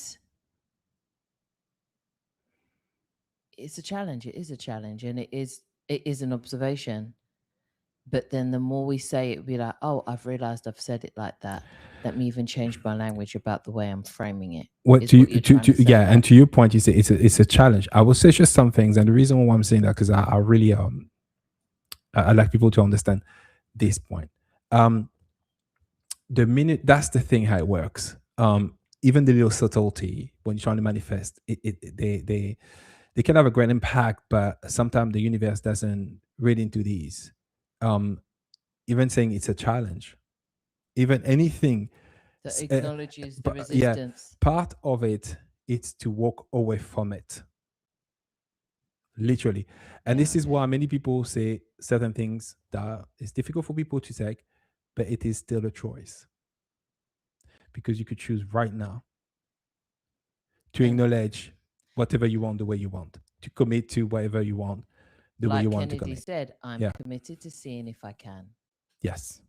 it's a challenge. It is a challenge, and it is an observation. But then the more we say it, be like, oh, I've realized I've said it like that. Let me even change my language about the way I'm framing it. what Is what you're trying to say, yeah, right? and to your point, you say it's a challenge. I will say just some things, and the reason why I'm saying that because I really I like people to understand this point. Um, the minute that's the thing how it works. Even the little subtlety when you're trying to manifest they can have a great impact, but sometimes the universe doesn't read into these. Um, even saying it's a challenge, even anything, That s- uh, acknowledges the yeah, resistance. part of it is to walk away from it, literally. And Yeah. this is why many people say certain things that it's difficult for people to take, but it is still a choice because you could choose right now to And acknowledge whatever you want the way you want, to commit to whatever you want the way you like want to Kennedy commit. said, I'm Yeah. committed to seeing if I can. Yes.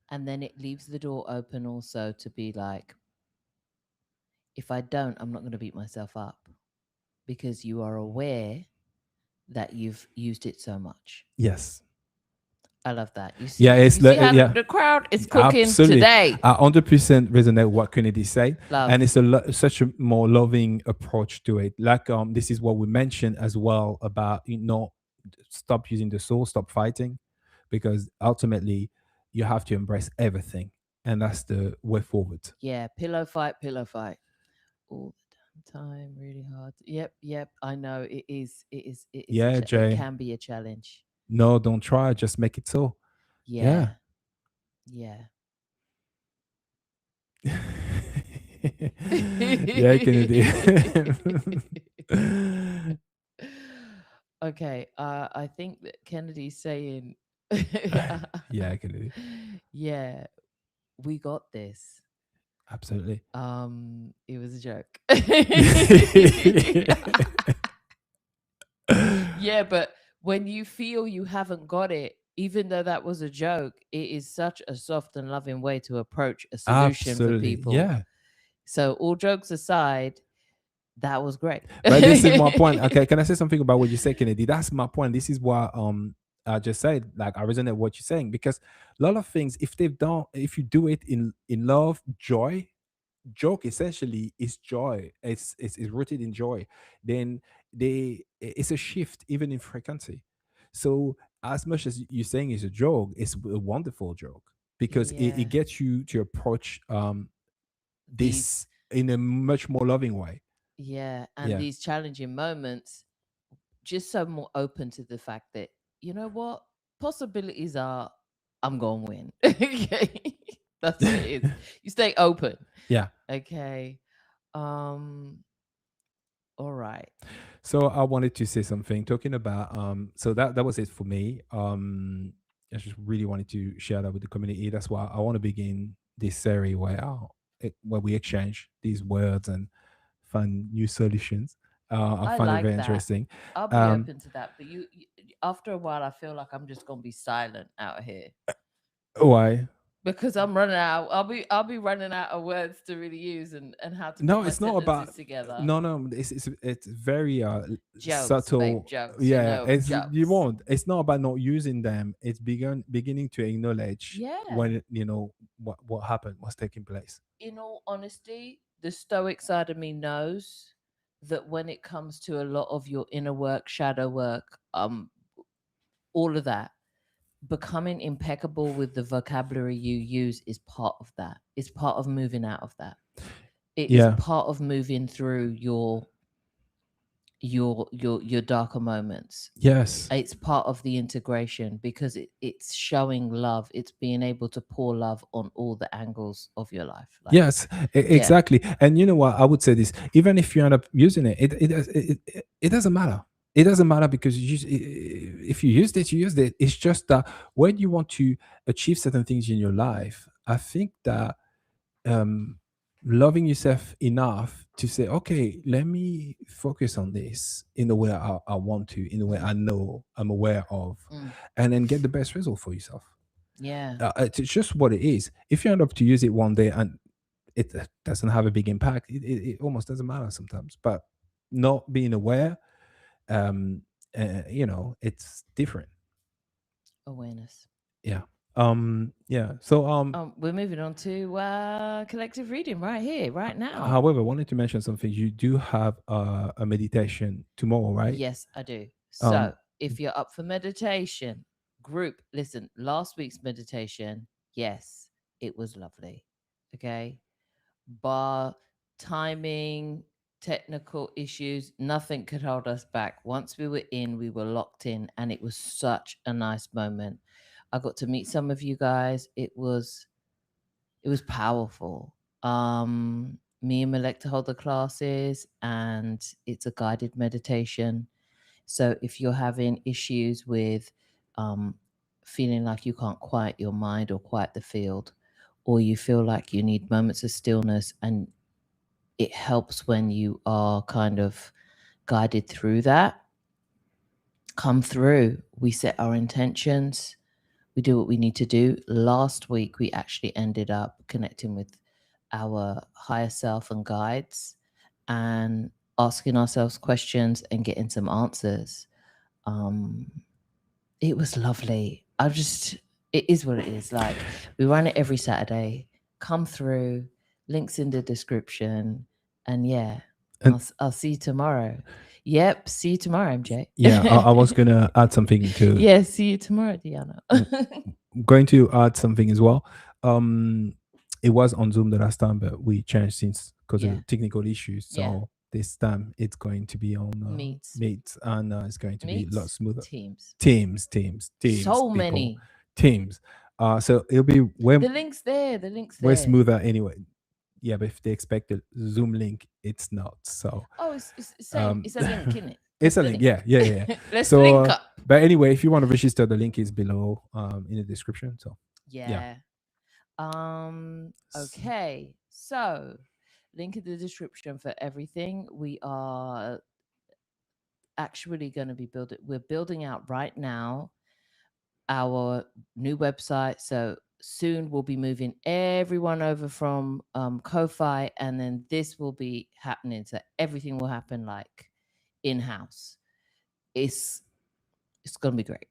And then it leaves the door open also to be like, if I don't, I'm not going to beat myself up because you are aware that you've used it so much. Yes. I love that. You Yeah. see, It's you see like how yeah. the crowd is cooking Absolutely. today. I 100% resonate what Kennedy said. And Love. it's such a more loving approach to it. Like this is what we mentioned as well about stop using the soul, stop fighting, because ultimately you have to embrace everything, and that's the way forward. Yeah, pillow fight all the damn time. Really hard. Yep, yep. I know it is. It is. It is Yeah, it Jay. can be a challenge. No, don't try. Just make it so. Yeah. Yeah, yeah. Yeah, Kennedy. Okay, I think that Kennedy's saying, Yeah, Kennedy. yeah, we got this. Absolutely. It was a joke. Yeah. Yeah, but when you feel you haven't got it, even though that was a joke, it is such a soft and loving way to approach a solution for Absolutely. people. Yeah. So, all jokes aside, that was great. But this is my point. Okay, can I say something about what you said, Kennedy? That's my point. This is why I just said, like, I resonate with what you're saying, because a lot of things, if you do it in love, joy, joke essentially is joy. It's rooted in joy. Then it's a shift even in frequency. So as much as you're saying it's a joke, it's a wonderful joke because it Yeah. gets you to approach These, this in a much more loving way. yeah, and Yeah. these challenging moments, just so more open to the fact that, you know what, possibilities are, I'm gonna win. Okay. That's what it is. You stay open. Yeah. Okay. Um, all right. So I wanted to say something talking about so that was it for me. I just really wanted to share that with the community. That's why I want to begin this series where we exchange these words and find new solutions. I I find it like very that. interesting. I'll be Um, open to that. But after a while, I feel like I'm just gonna be silent out here why? because I'm running out. I'll be running out of words to really use and how to put No, my it's not about. sentences together. No. It's very Jokes, babe, subtle. jokes. You Yeah, know, it's you jokes. won't. It's not about not using them. It's beginning to acknowledge Yeah. when you know what happened, what's taking place. In all honesty, the stoic side of me knows that when it comes to a lot of your inner work, shadow work, all of that, becoming impeccable with the vocabulary you use is part of that. It's part of moving out of that. It is Yeah. part of moving through your darker moments. Yes. It's part of the integration because it's showing love. It's being able to pour love on all the angles of your life. Like, Yes, yeah, exactly. And you know what? I would say this: even if you end up using it doesn't matter. It doesn't matter because if you used it, you used it. It's just that when you want to achieve certain things in your life, I think that um, loving yourself enough to say, okay, let me focus on this in the way I want to, in the way mm, I know I'm aware of, mm, and then get the best result for yourself. yeah, It's just what it is. If you end up to use it one day and it doesn't have a big impact, it almost doesn't matter sometimes. But not being aware, um, it's different. awareness. Yeah. Yeah. So We're moving on to collective reading right here, right now. however, I wanted to mention something. You do have a meditation tomorrow, right? Yes, I do. Um, So, if you're up for meditation, group, listen, last week's meditation, yes, it was lovely. Okay. Bar timing, technical issues, nothing could hold us back. Once we were in, we were locked in, and it was such a nice moment. I got to meet some of you guys. It was powerful. Me and Melekta hold the classes, and it's a guided meditation. So if you're having issues with um, feeling like you can't quiet your mind or quiet the field, or you feel like you need moments of stillness, and it helps when you are kind of guided through that, come through. We set our intentions, we do what we need to do. Last week, we actually ended up connecting with our higher self and guides and asking ourselves questions and getting some answers. Um, it was lovely. It is what it is. Like, we run it every Saturday. Come through, links in the description. And yeah, and I'll see you tomorrow. Yep, see you tomorrow, MJ. yeah, I was gonna add something to Yeah, see you tomorrow, Diana. going to add something as well. It was on Zoom the last time, but we changed since because Yeah, of technical issues. yeah. So this time it's going to be on Meets, Meet, and it's going to be a lot meets, smoother. teams. Teams, So people, many. teams. So it'll be The link's there. The link's way there. smoother anyway. Yeah, but if they expect a Zoom link, it's not. So Oh, it's the same. um, It's a link, in it? it's Click a the link. link. Yeah. Let's So, link up. but anyway, if you want to register, the link is below in the description. So yeah. Yeah. Okay. So, link in the description for everything. We are actually going to be building. We're building out right now our new website. So soon we'll be moving everyone over from Ko-fi, and then this will be happening. So everything will happen like in house. It's it's gonna be great.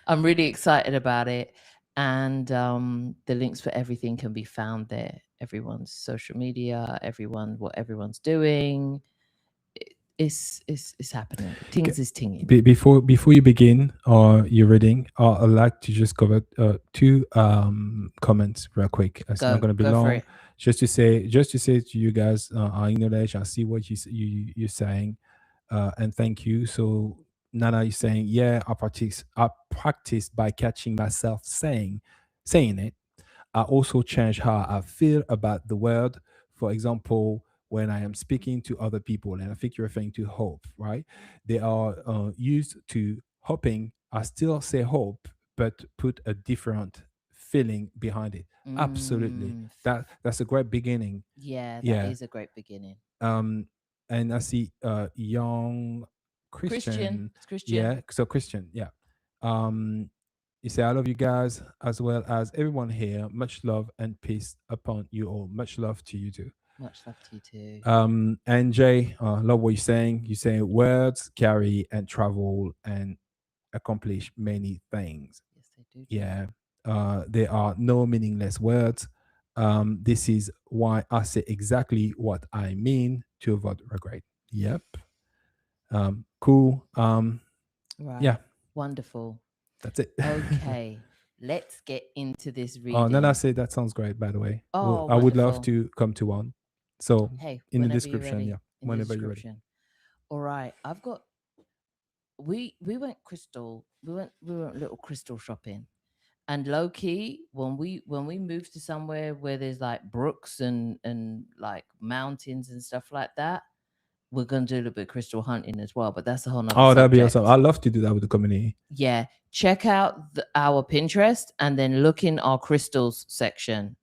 I'm really excited about it. And the links for everything can be found there. Everyone's social media, what everyone's doing. It's happening. Okay. Things is tinging. Before you begin your reading, I'd like to just cover two comments real quick. It's not going to be Go for long. it. Just to say to you guys, I acknowledge, I see what you're saying, and thank you. So Nana is saying, yeah, I practice by catching myself saying it. I also change how I feel about the word. For example, when I am speaking to other people, and I think you're referring to hope, right? They are used to hoping. I still say hope, but put a different feeling behind it. Absolutely, Mm, that's a great beginning. yeah, that Yeah. is a great beginning. Um, and I see young Christian, Christian. it's Christian. Yeah, so Christian. Yeah. Um, you say, I love you guys as well as everyone here. Much love and peace upon you all. Much love to you too. Much love to you too. And Jay, love what you're saying. You say words carry and travel and accomplish many things. Yes, they do. Yeah. There are no meaningless words. This is why I say exactly what I mean to avoid regret. Yep. Cool. Yeah, Right. Wonderful. that's it. Okay. Let's get into this Oh, Nana reading. said that sounds great, by the way. Well, Oh, I would love wonderful. to come to one. So Hey, in the whenever you're description, ready, yeah, in the whenever you're ready. description. All right. I've got we went crystal. We went little crystal shopping. And low key, when we move to somewhere where there's like brooks and like mountains and stuff like that, we're gonna do a little bit of crystal hunting as well. But that's a whole nother Oh, that'd be awesome. subject. I'd love to do that with the community. Yeah, check out our Pinterest and then look in our crystals section.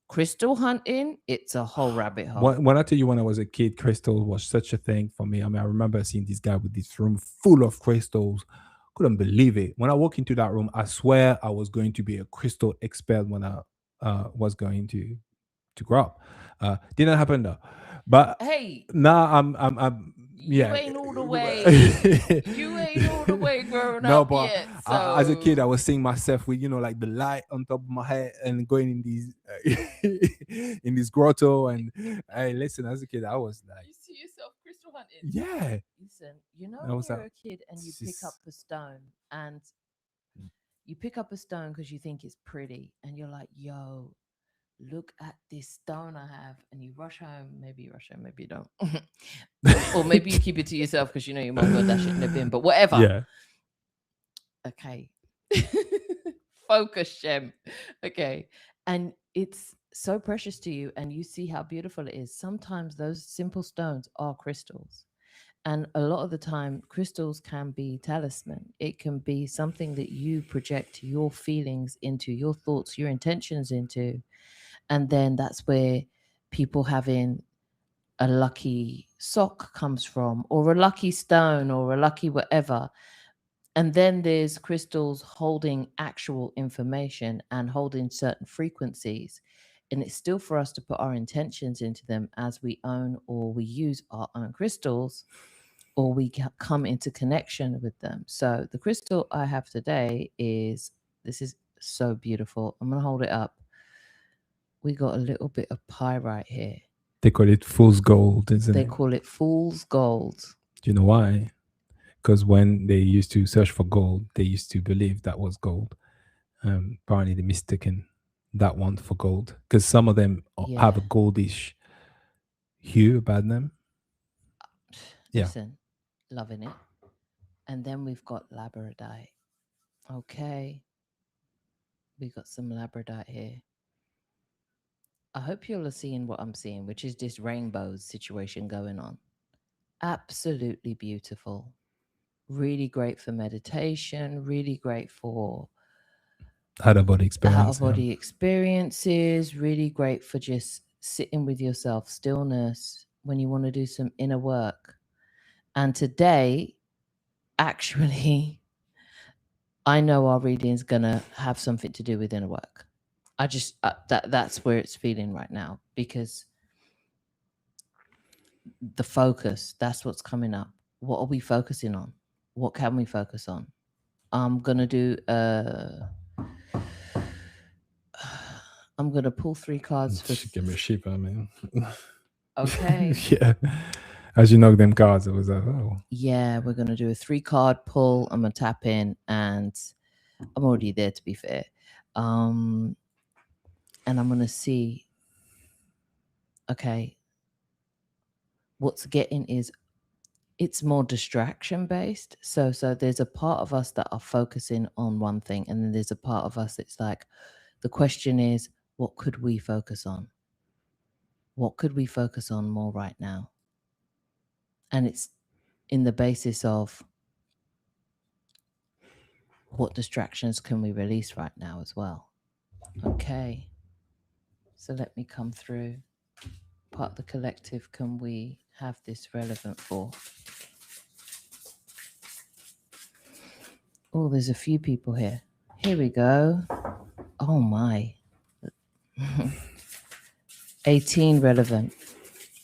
Crystal hunting, it's a whole rabbit hole. When I tell you, when I was a kid, crystal was such a thing for me. I mean, I remember seeing this guy with this room full of crystals. Couldn't believe it. When I walked into that room, I swear I was going to be a crystal expert when I was going to grow up. Didn't happen though. But Hey, now I'm you yeah. ain't all the way. You ain't all the way grown No, up but yet. as a kid, I So was seeing myself with like the light on top of my head and going in these in this grotto. And hey, listen, as a kid, I was like, you see yourself crystal hunting. yeah, Listen, you know I when was like, you're a kid and you this pick up is a stone and you pick up a stone because you think it's pretty and you're like, yo, look at this stone I have. And you rush home. Maybe you rush home, maybe you don't. Or maybe you keep it to yourself because you know your mom gonna dash it in the bin. But whatever. yeah. Okay. Focus, Shem. Okay. And it's so precious to you and you see how beautiful it is. Sometimes those simple stones are crystals. And a lot of the time, crystals can be talisman. It can be something that you project your feelings into, your thoughts, your intentions into. And then that's where people having a lucky sock comes from, or a lucky stone, or a lucky whatever. And then there's crystals holding actual information and holding certain frequencies. And it's still for us to put our intentions into them as we own or we use our own crystals or we come into connection with them. So the crystal I have today is this is so beautiful. I'm going to hold it up. We got a little bit of pyrite here. They call it fool's gold, isn't They it? call it fool's gold. Do you know why? Because when they used to search for gold, they used to believe that was gold. Apparently, they mistaken that one for gold because some of them have Yeah. a goldish hue about them. Yeah. Listen, loving it. And then we've got labradorite. Okay. We got some labradorite here. I hope you're seeing what I'm seeing, which is this rainbows situation going on. Absolutely beautiful. Really great for meditation, really great for Out of body out of experience. Yeah. body experiences, really great for just sitting with yourself, stillness, when you want to do some inner work. And today, actually, I know our reading is going to have something to do with inner work. I just, that's where it's feeling right now because the focus, that's what's coming up. What are we focusing on? What can we focus on? I'm going to do I'm going to pull 3 cards for. Give me a sheep, I mean. Okay. Yeah. As you know them cards, it was like, oh. Yeah, we're going to do a 3-card pull. I'm going to tap in, and I'm already there, to be fair. And I'm going to see, okay, what's getting is it's more distraction based. So there's a part of us that are focusing on one thing, and then there's a part of us that's like, the question is, what could we focus on? What could we focus on more right now? And it's in the basis of what distractions can we release right now as well. Okay. So let me come through. Part of the collective can we have this relevant for? Oh, there's a few people here. Here we go. Oh my. 18 relevant.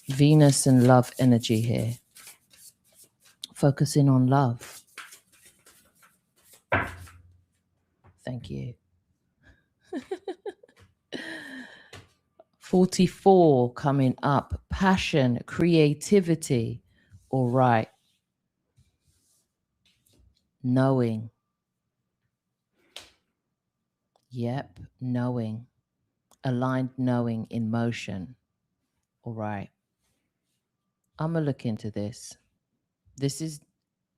Venus and love energy here. Focusing on love. Thank you. 44 coming up. Passion, creativity. All right. Knowing. Yep, knowing. Aligned knowing in motion. All right. I'm going to look into this. This is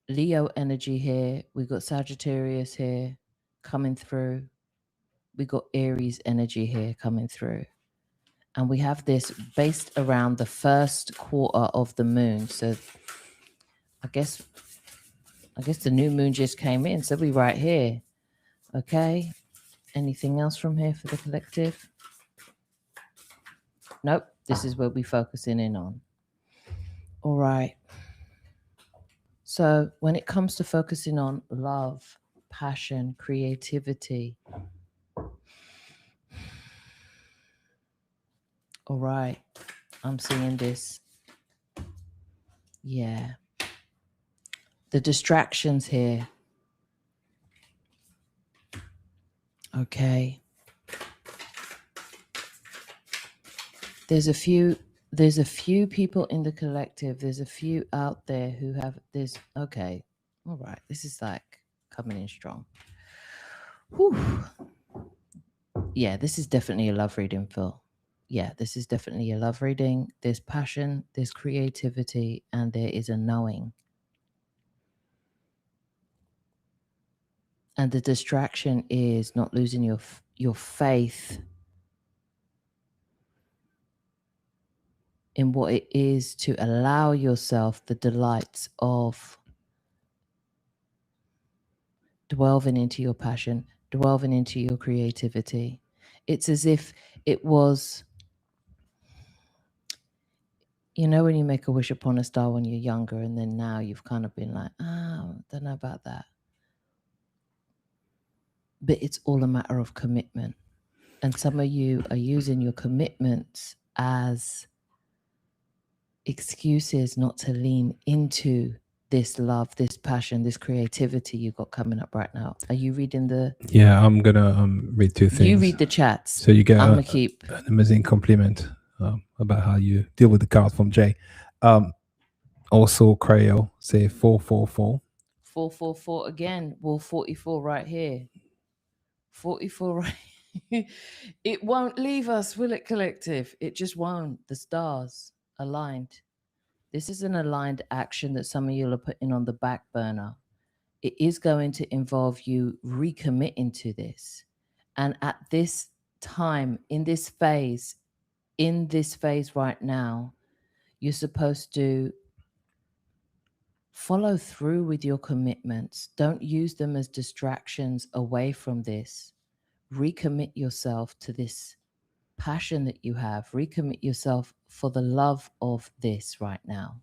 Leo energy here. We got Sagittarius here coming through. We got Aries energy here coming through. And we have this based around the first quarter of the moon. So I guess the new moon just came in. So we right here. Okay. Anything else from here for the collective? Nope. This is what we're focusing in on. All right. So when it comes to focusing on love, passion, creativity, all right, I'm seeing this. Yeah. The distractions here. Okay. There's a few people in the collective. There's a few out there who have this. Okay. All right. This is like coming in strong. Whew. Yeah, this is definitely a love reading, Phil. Yeah, this is definitely a love reading. There's passion, there's creativity, and there is a knowing. And the distraction is not losing your faith in what it is to allow yourself the delights of delving into your passion, delving into your creativity. It's as if it was, you know, when you make a wish upon a star when you're younger, and then now you've kind of been like, oh, don't know about that. But it's all a matter of commitment. And some of you are using your commitments as excuses not to lean into this love, this passion, this creativity you got coming up right now. Are you reading the... Yeah, I'm going to read 2 things. You read the chats. So you get I'm going to keep... an amazing compliment about how you deal with the card from Jay. Also, Crayo, say 444. 444 again. Well, 44 right here. 44 right here. It won't leave us, will it, collective? It just won't. The stars aligned. This is an aligned action that some of you are putting on the back burner. It is going to involve you recommitting to this. And at this time, in this phase right now, you're supposed to follow through with your commitments. Don't use them as distractions away from this. Recommit yourself to this passion that you have. Recommit yourself for the love of this right now.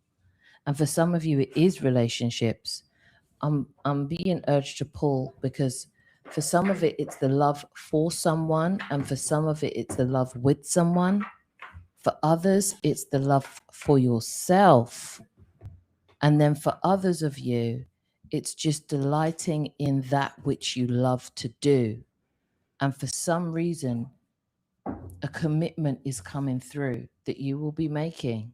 And for some of you, it is relationships. I'm being urged to pull because for some of it, it's the love for someone. And for some of it, it's the love with someone. For others, it's the love for yourself. And then for others of you, it's just delighting in that which you love to do. And for some reason, A commitment is coming through that you will be making.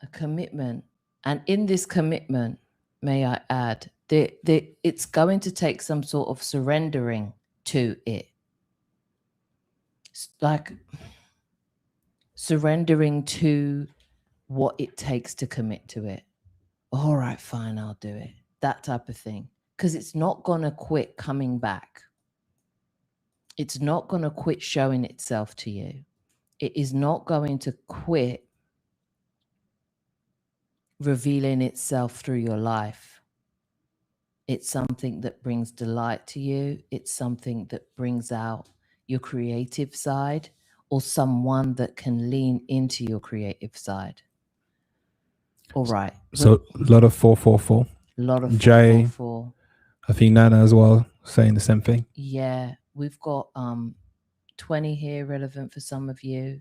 A commitment. And in this commitment, may I add, it's going to take some sort of surrendering to it. Like surrendering to what it takes to commit to it. All right, fine, I'll do it. That type of thing. Because it's not going to quit coming back. It's not going to quit showing itself to you. It is not going to quit revealing itself through your life. It's something that brings delight to you. It's something that brings out your creative side, or someone that can lean into your creative side. All right. So a lot of 444. A lot of Jay, 444. I think Nana as well saying the same thing. Yeah, we've got 20 here relevant for some of you.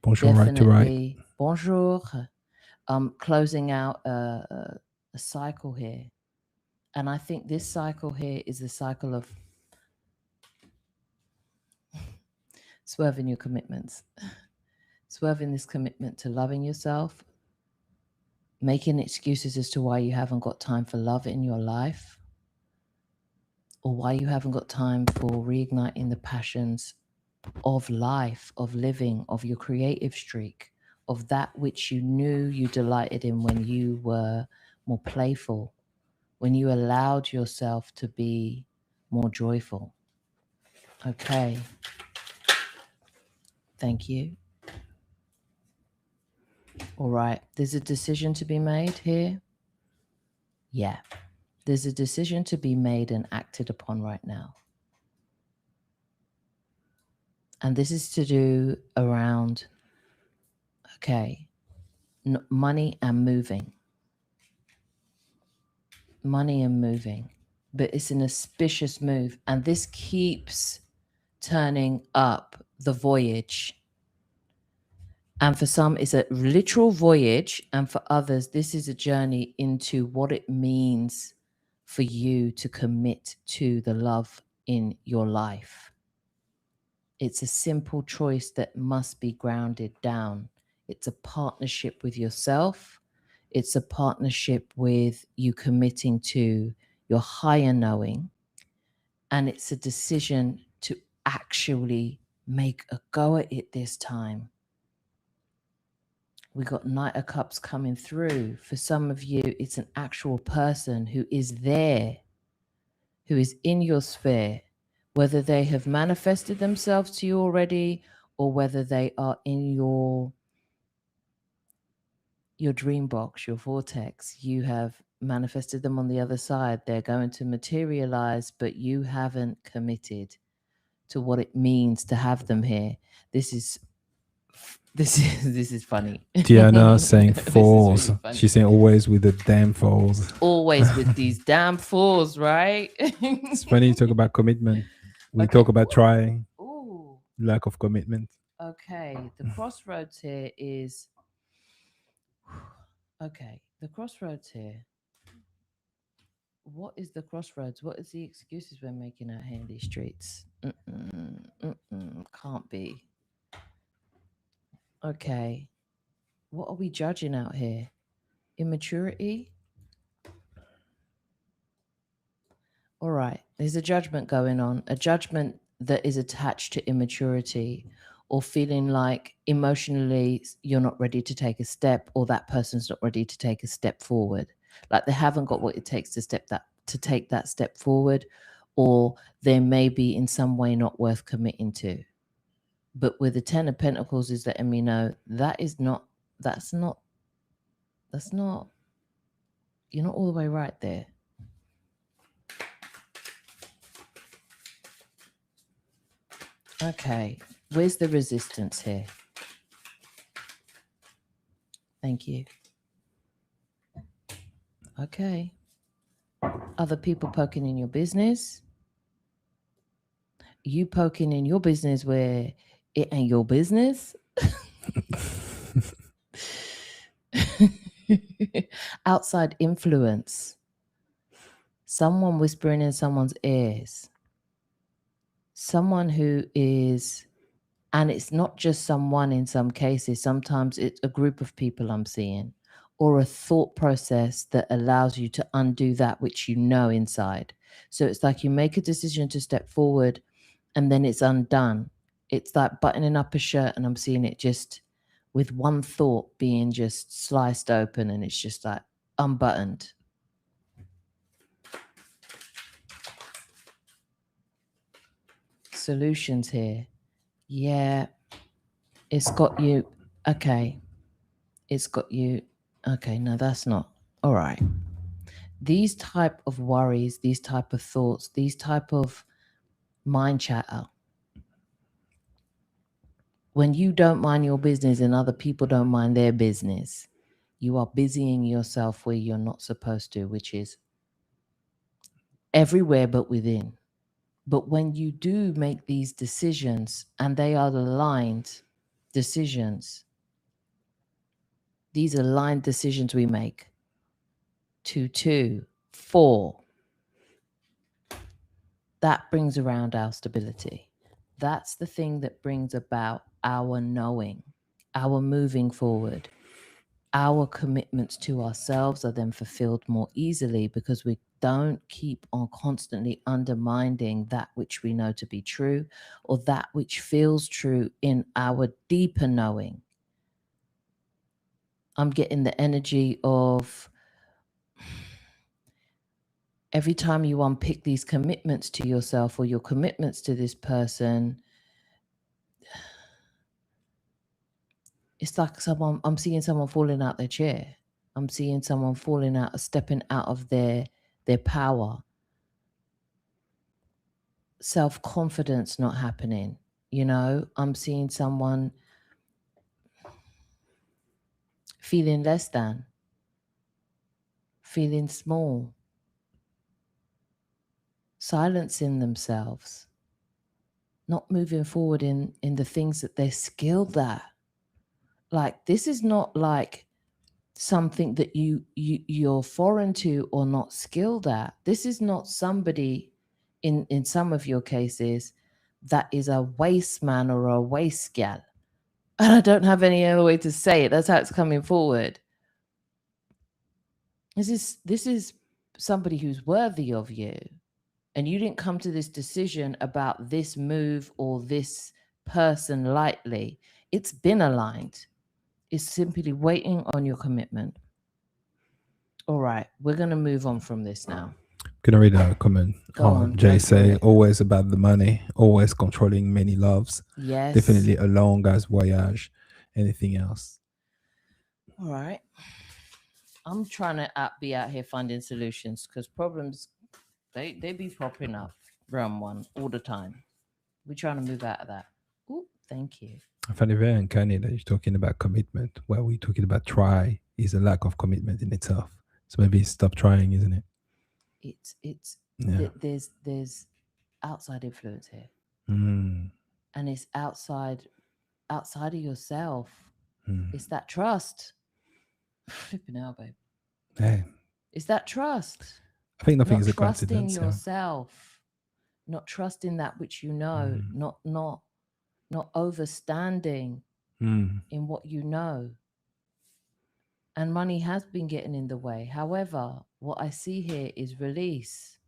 Bonjour, right to right. Bonjour. Closing out a cycle here. And I think this cycle here is the cycle of swerving your commitments. Swerving this commitment to loving yourself, making excuses as to why you haven't got time for love in your life, or why you haven't got time for reigniting the passions of life, of living, of your creative streak, of that which you knew you delighted in when you were more playful, when you allowed yourself to be more joyful. Okay. Thank you. All right. There's a decision to be made here. Yeah. There's a decision to be made and acted upon right now. And this is to do around, okay, money and moving. Money and moving. But it's an auspicious move. And this keeps turning up the voyage. And for some, it's a literal voyage. And for others, this is a journey into what it means for you to commit to the love in your life. It's a simple choice that must be grounded down. It's a partnership with yourself. It's a partnership with you committing to your higher knowing. And it's a decision to actually make a go at it this time. We got Knight of Cups coming through. For some of you, it's an actual person who is there, who is in your sphere, whether they have manifested themselves to you already or whether they are in your dream box, your vortex. You have manifested them on the other side. They're going to materialize, but you haven't committed to what it means to have them here. This is funny. Diana saying falls. Really, she's saying always with the damn falls. Always with these damn falls, right? It's funny you talk about commitment. We talk about trying. Ooh. Lack of commitment. Okay, the crossroads here is okay. The crossroads here. What is the crossroads? What is the excuses we're making out here in these streets? Can't be. Okay. What are we judging out here? Immaturity? All right. There's a judgment going on, a judgment that is attached to immaturity or feeling like emotionally you're not ready to take a step, or that person's not ready to take a step forward. Like they haven't got what it takes to take that step forward, or they may be in some way not worth committing to. But with the 10 of Pentacles is letting me know that's not, you're not all the way right there. Okay, where's the resistance here? Thank you. Okay. Other people poking in your business. You poking in your business where it ain't your business. Outside influence. Someone whispering in someone's ears. someone who is, and it's not just someone in some cases, sometimes it's a group of people I'm seeing, or a thought process that allows you to undo that which you know inside. So it's like you make a decision to step forward and then it's undone. It's like buttoning up a shirt and I'm seeing it just with one thought being just sliced open and it's just like unbuttoned. Solutions here. Yeah, it's got you. Okay. It's got you. Okay, no, that's not. All right. These type of worries, these type of thoughts, these type of mind chatter, when you don't mind your business and other people don't mind their business, you are busying yourself where you're not supposed to, which is everywhere but within. But when you do make these decisions and they are aligned decisions, these aligned decisions we make, 2, 4, that brings around our stability. That's the thing that brings about our knowing, our moving forward. Our commitments to ourselves are then fulfilled more easily because we don't keep on constantly undermining that which we know to be true or that which feels true in our deeper knowing. I'm getting the energy of every time you unpick these commitments to yourself or your commitments to this person, it's like I'm seeing someone falling out their chair. I'm seeing someone falling out, stepping out of their power. Self-confidence not happening. You know, I'm seeing someone feeling less than, feeling small, silencing themselves, not moving forward in the things that they're skilled at. Like, this is not like something that you're foreign to or not skilled at. This is not somebody in some of your cases that is a waste man or a waste gal. And I don't have any other way to say it. That's how it's coming forward. This is somebody who's worthy of you. And you didn't come to this decision about this move or this person lightly. It's been aligned. It's simply waiting on your commitment. All right, we're going to move on from this now. Gonna read a comment. Go on, Jay go say it. always about the money, always controlling many loves. Yes. Definitely a long as voyage. Anything else? All right. I'm trying to be out here finding solutions because problems, they be popping up, round one, all the time. We're trying to move out of that. Ooh, thank you. I find it very uncanny that you're talking about commitment. While we're talking about try is a lack of commitment in itself. So maybe stop trying, isn't it? It's Yeah. there's outside influence here, Mm. and it's outside of yourself. Mm. It's that trust. Flipping out, babe. Hey, It's that trust. I think nothing Not is a trusting coincidence. Yeah. yourself, not trusting that which you know, not overstanding Mm. in what you know. And money has been getting in the way. However, what I see here is release.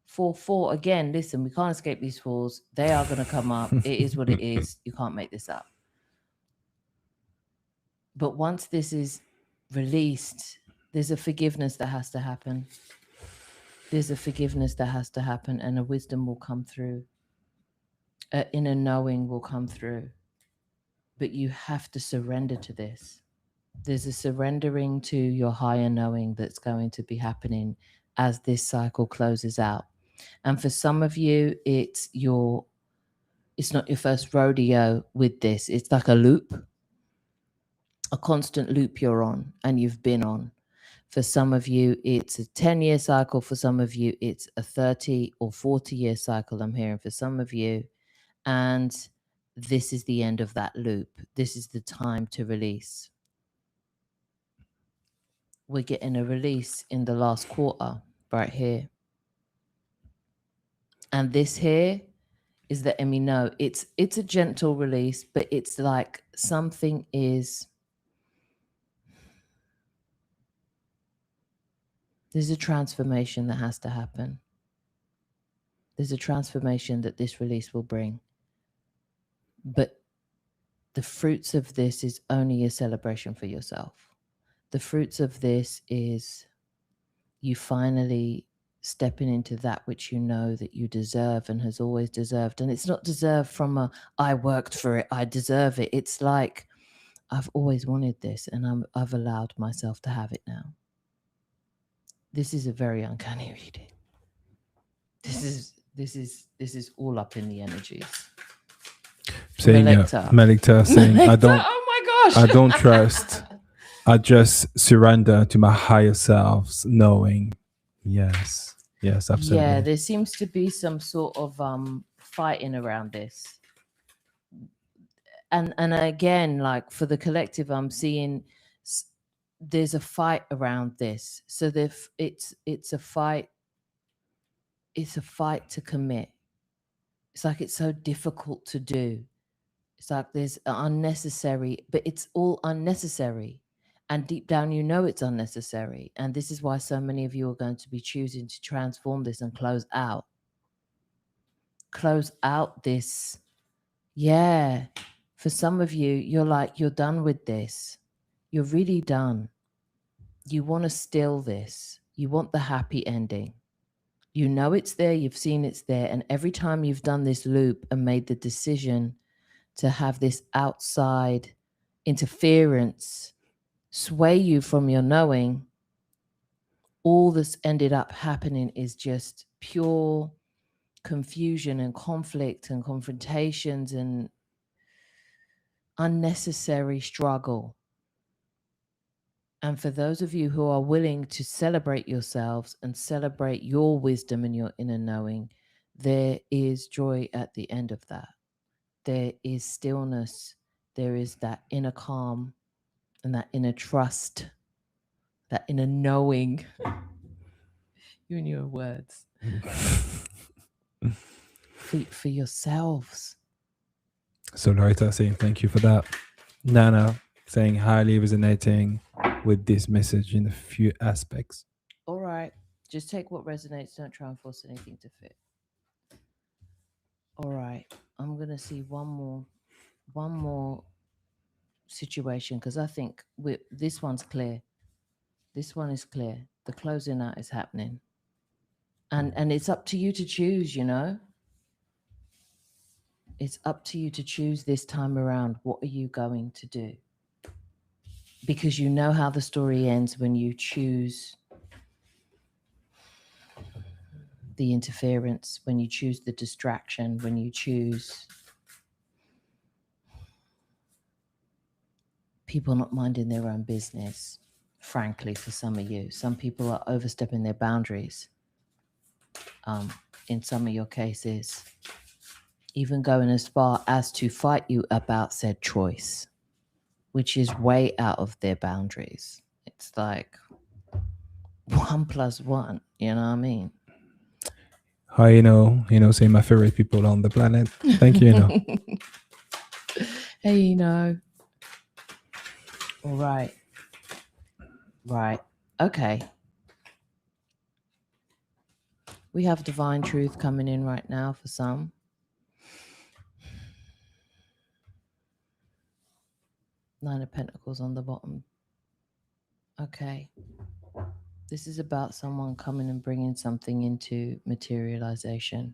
4 again. Listen, we can't escape these falls. They are going to come up. It is what it is. You can't make this up. But once this is released, there's a forgiveness that has to happen. There's a forgiveness that has to happen, and a wisdom will come through. An inner knowing will come through. But you have to surrender to this. There's a surrendering to your higher knowing that's going to be happening as this cycle closes out. And for some of you, it's not your first rodeo with this. It's like a loop, a constant loop you're on and you've been on. For some of you, it's a 10-year cycle. For some of you, it's a 30 or 40-year cycle, I'm hearing for some of you. And this is the end of that loop. This is the time to release. We're getting a release in the last quarter right here. And this here is letting me know it's a gentle release, but it's like something is, there's a transformation that has to happen. There's a transformation that this release will bring. But the fruits of this is only a celebration for yourself. The fruits of this is you finally stepping into that which you know that you deserve and has always deserved. And it's not deserved from a, I worked for it, I deserve it. It's like, I've always wanted this and I've allowed myself to have it now. This is a very uncanny reading. This is all up in the energies. Saying Melekta saying oh my gosh. I don't trust. I just surrender to my higher selves, knowing. Yes, absolutely. Yeah, there seems to be some sort of fighting around this. And again, like for the collective, I'm seeing there's a fight around this. So it's a fight. It's a fight to commit. It's like it's so difficult to do. It's like there's unnecessary, but it's all unnecessary. And deep down, you know it's unnecessary. And this is why so many of you are going to be choosing to transform this and close out. Close out this. Yeah. For some of you, you're like, you're done with this. You're really done. You want to still this. You want the happy ending. You know it's there. You've seen it's there. And every time you've done this loop and made the decision to have this outside interference sway you from your knowing, all that's ended up happening is just pure confusion and conflict and confrontations and unnecessary struggle. And for those of you who are willing to celebrate yourselves and celebrate your wisdom and your inner knowing, there is joy at the end of that. There is stillness. There is that inner calm and that inner trust, that inner knowing. You and your words. for yourselves. So Loretta saying thank you for that. Nana saying highly resonating with this message in a few aspects. All right. Just take what resonates. Don't try and force anything to fit. All right. I'm going to see one more situation because I think this one's clear. This one is clear. The closing out is happening. And it's up to you to choose, you know. It's up to you to choose this time around. What are you going to do? Because you know how the story ends when you choose the interference, when you choose the distraction, when you choose people not minding their own business. Frankly, for some of you, some people are overstepping their boundaries. In some of your cases, even going as far as to fight you about said choice, which is way out of their boundaries. It's like 1 + 1, you know what I mean? Hi, say my favorite people on the planet. Thank you, Hey, All right. Right. Okay. We have divine truth coming in right now for some. Nine of Pentacles on the bottom. Okay. This is about someone coming and bringing something into materialization.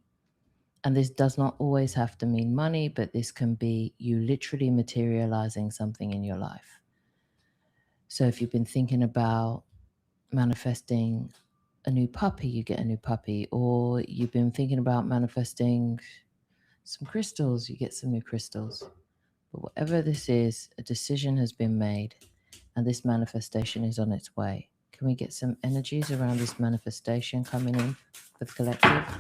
And this does not always have to mean money, but this can be you literally materializing something in your life. So if you've been thinking about manifesting a new puppy, you get a new puppy. Or you've been thinking about manifesting some crystals, you get some new crystals. But whatever this is, a decision has been made and this manifestation is on its way. Can we get some energies around this manifestation coming in for the collective?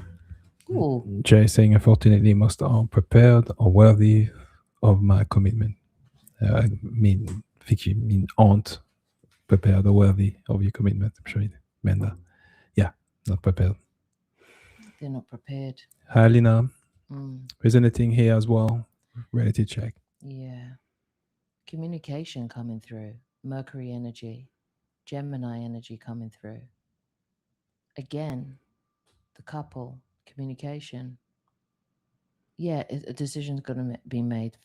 Ooh. Jay saying, unfortunately, most aren't prepared or worthy of my commitment. Vicky aren't prepared or worthy of your commitment. I'm sure you meant that. Yeah, not prepared. They're not prepared. Hi, Lina. Mm. There's anything here as well. Ready to check. Yeah. Communication coming through. Mercury energy. Gemini energy coming through. Again, the couple. Communication. Yeah, a decision's going to be made.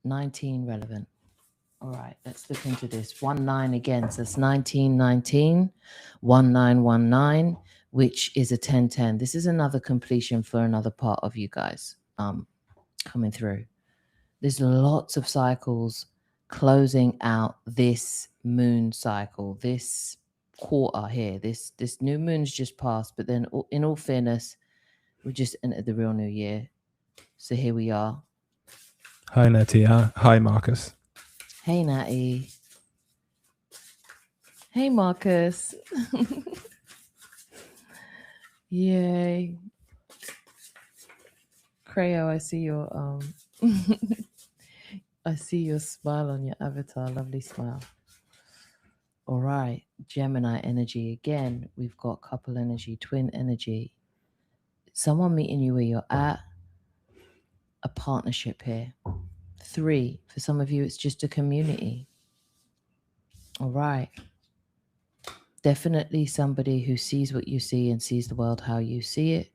19 relevant. All right, let's look into this. 1 9 again. So it's 1919, 1919, which is a 1010. This is another completion for another part of you guys coming through. There's lots of cycles closing out this moon cycle, this quarter here. This new moon's just passed, but then in all fairness, we just entered the real new year. So here we are. Hi, Natty. Hi, Marcus. Hey, Natty. Hey, Marcus. Yay. Creo, I see your I see your smile on your avatar. Lovely smile. All right. Gemini energy again. We've got couple energy, twin energy. Someone meeting you where you're at. A partnership here. 3. For some of you, it's just a community. All right. Definitely somebody who sees what you see and sees the world how you see it.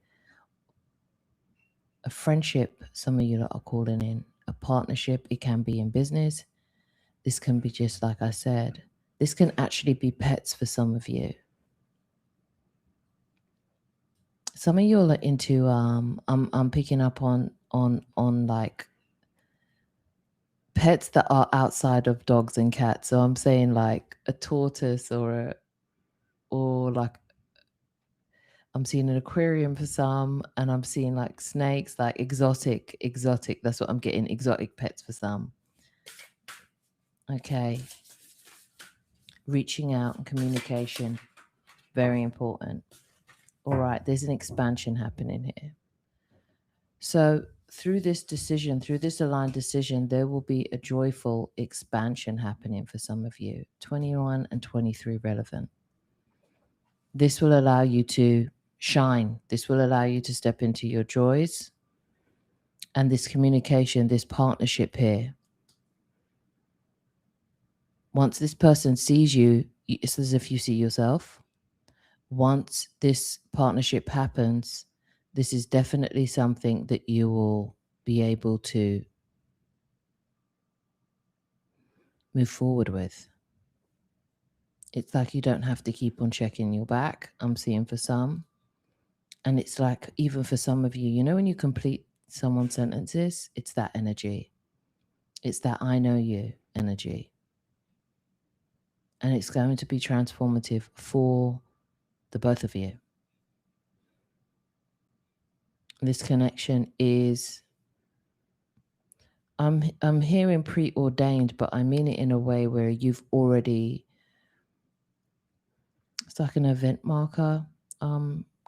A friendship, some of you are calling in. A partnership, it can be in business. This can be just like I said. This can actually be pets for some of you. Some of you are into I'm picking up on like pets that are outside of dogs and cats. So I'm saying like a tortoise or like I'm seeing an aquarium for some, and I'm seeing like snakes, like exotic. That's what I'm getting. Exotic pets for some. Okay. Reaching out and communication, very important. All right, there's an expansion happening here. So through this decision, through this aligned decision, there will be a joyful expansion happening for some of you. 21 and 23 relevant. This will allow you to shine. This will allow you to step into your joys. And this communication, this partnership here. Once this person sees you, it's as if you see yourself. Once this partnership happens, this is definitely something that you will be able to move forward with. It's like you don't have to keep on checking your back. I'm seeing for some. And it's like, even for some of you, you know, when you complete someone's sentences, it's that energy. It's that I know you energy. And it's going to be transformative for the both of you. This connection is, I'm hearing preordained, but I mean it in a way where you've already, it's like an event marker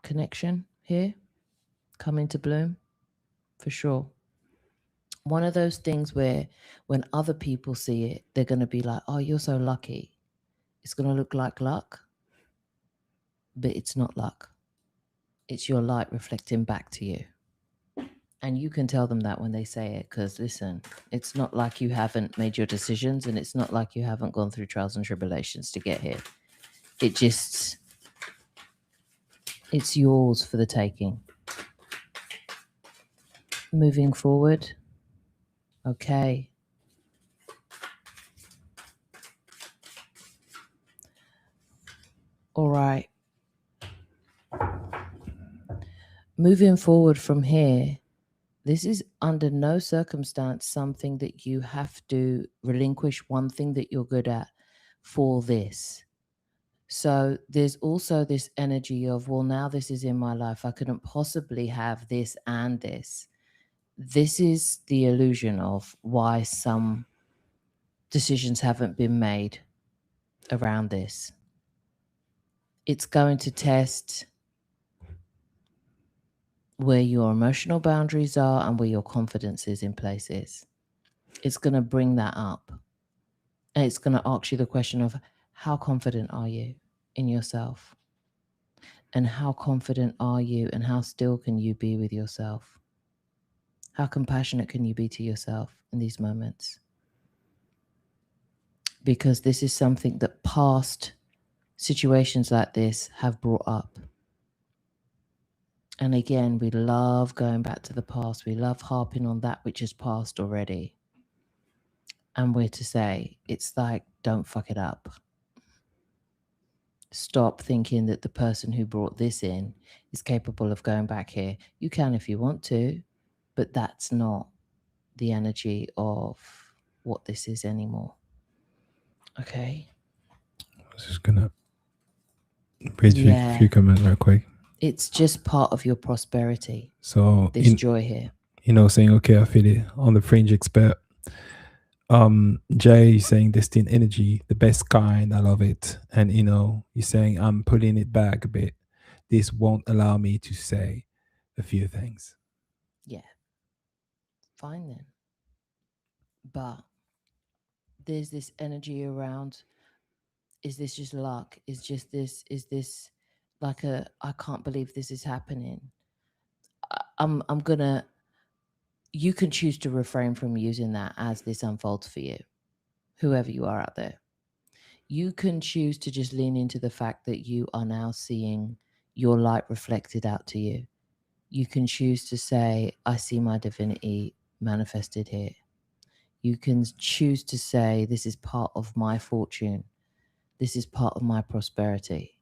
connection here coming to bloom for sure. One of those things where when other people see it, they're going to be like, oh, you're so lucky. It's going to look like luck, but it's not luck. It's your light reflecting back to you. And you can tell them that when they say it, because listen, it's not like you haven't made your decisions, and it's not like you haven't gone through trials and tribulations to get here. It's yours for the taking. Moving forward. Okay. All right. Moving forward from here, this is under no circumstance something that you have to relinquish one thing that you're good at for this. So there's also this energy of, well, now this is in my life. I couldn't possibly have this and this. This is the illusion of why some decisions haven't been made around this. It's going to test where your emotional boundaries are and where your confidence is in places. It's going to bring that up. And it's going to ask you the question of, how confident are you in yourself? And how confident are you, and how still can you be with yourself? How compassionate can you be to yourself in these moments? Because this is something that past situations like this have brought up. And again, we love going back to the past. We love harping on that which has passed already. And we're to say, it's like, don't fuck it up. Stop thinking that the person who brought this in is capable of going back here. You can if you want to, but that's not the energy of what this is anymore. Okay. I was just gonna read a few comments real quick. It's just part of your prosperity. So This joy here. Saying, okay, I feel it on the fringe expert. Jay saying destined energy, the best kind, I love it. And you're saying I'm pulling it back a bit. This won't allow me to say a few things. Yeah. Fine then. But there's this energy around, is this just luck? Is this like I can't believe this is happening? I'm gonna, you can choose to refrain from using that as this unfolds for you, whoever you are out there. You can choose to just lean into the fact that you are now seeing your light reflected out to you. You can choose to say, I see my divinity manifested here. You can choose to say, this is part of my fortune. This is part of my prosperity.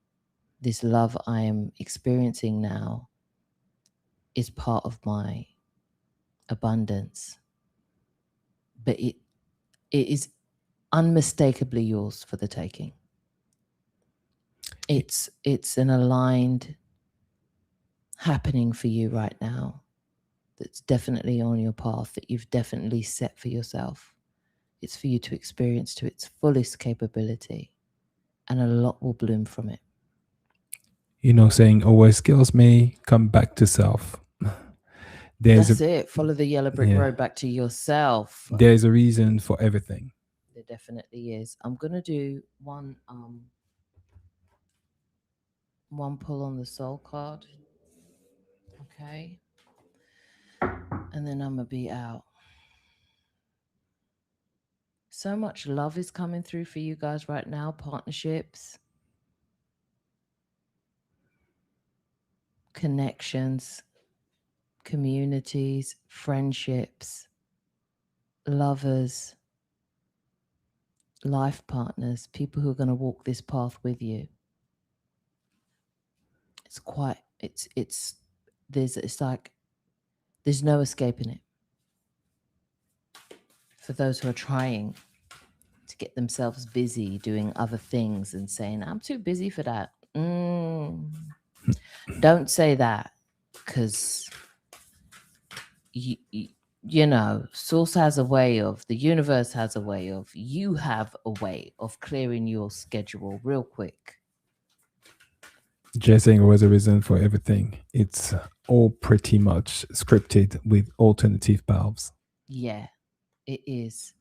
This love I am experiencing now is part of my abundance. But it is unmistakably yours for the taking. It's an aligned happening for you right now that's definitely on your path, that you've definitely set for yourself. It's for you to experience to its fullest capability, and a lot will bloom from it. Saying always kills me, come back to self. That's it. Follow the yellow brick road back to yourself. There's a reason for everything. There definitely is. I'm gonna do one pull on the soul card. Okay. And then I'm gonna be out. So much love is coming through for you guys right now. Partnerships, connections, communities, friendships, lovers, life partners, people who are going to walk this path with you. It's like there's no escaping it. For those who are trying to get themselves busy doing other things and saying, I'm too busy for that. Don't say that, because Source has a way of, the universe has a way of, you have a way of clearing your schedule real quick. Jay saying was a reason for everything. It's all pretty much scripted with alternative valves. Yeah, it is.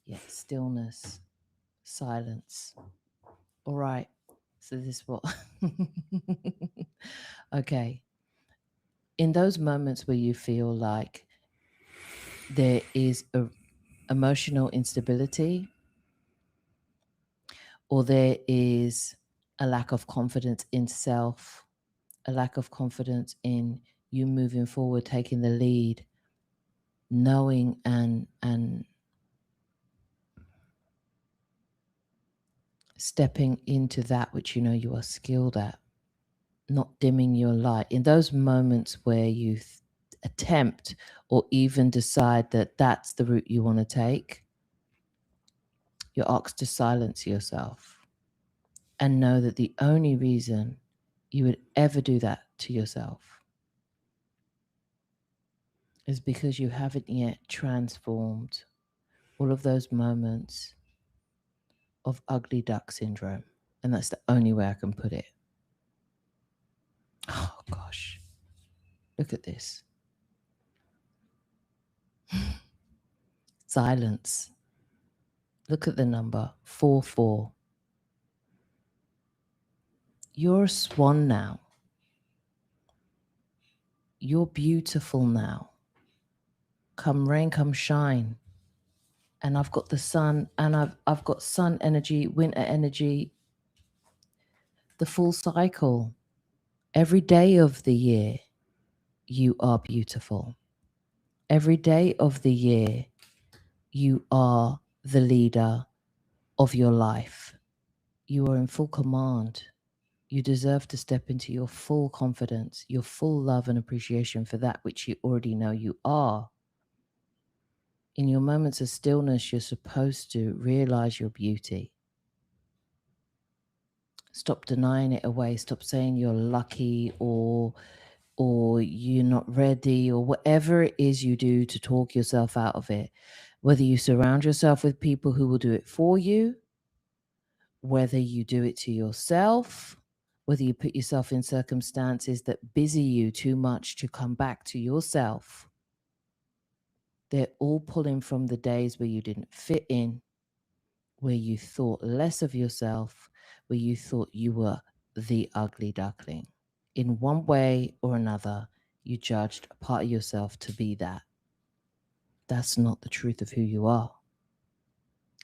Yeah, stillness, silence. All right. So this what? Okay. In those moments where you feel like there is a emotional instability, or there is a lack of confidence in self, a lack of confidence in you moving forward, taking the lead, knowing and stepping into that which you know you are skilled at, not dimming your light. In those moments where you attempt or even decide that that's the route you want to take, you're asked to silence yourself and know that the only reason you would ever do that to yourself is because you haven't yet transformed all of those moments of ugly duck syndrome. And that's the only way I can put it. Oh, gosh. Look at this. Silence. Look at the number 44. You're a swan now. You're beautiful now. come rain, come shine. And I've got the sun, and I've got sun energy, winter energy, the full cycle. Every day of the year, you are beautiful. Every day of the year, you are the leader of your life. You are in full command. You deserve to step into your full confidence, your full love and appreciation for that which you already know you are. In your moments of stillness, you're supposed to realize your beauty. Stop denying it away. Stop saying you're lucky or you're not ready or whatever it is you do to talk yourself out of it. Whether you surround yourself with people who will do it for you, whether you do it to yourself, whether you put yourself in circumstances that busy you too much to come back to yourself, they're all pulling from the days where you didn't fit in, where you thought less of yourself, where you thought you were the ugly duckling. In one way or another, you judged a part of yourself to be that. That's not the truth of who you are.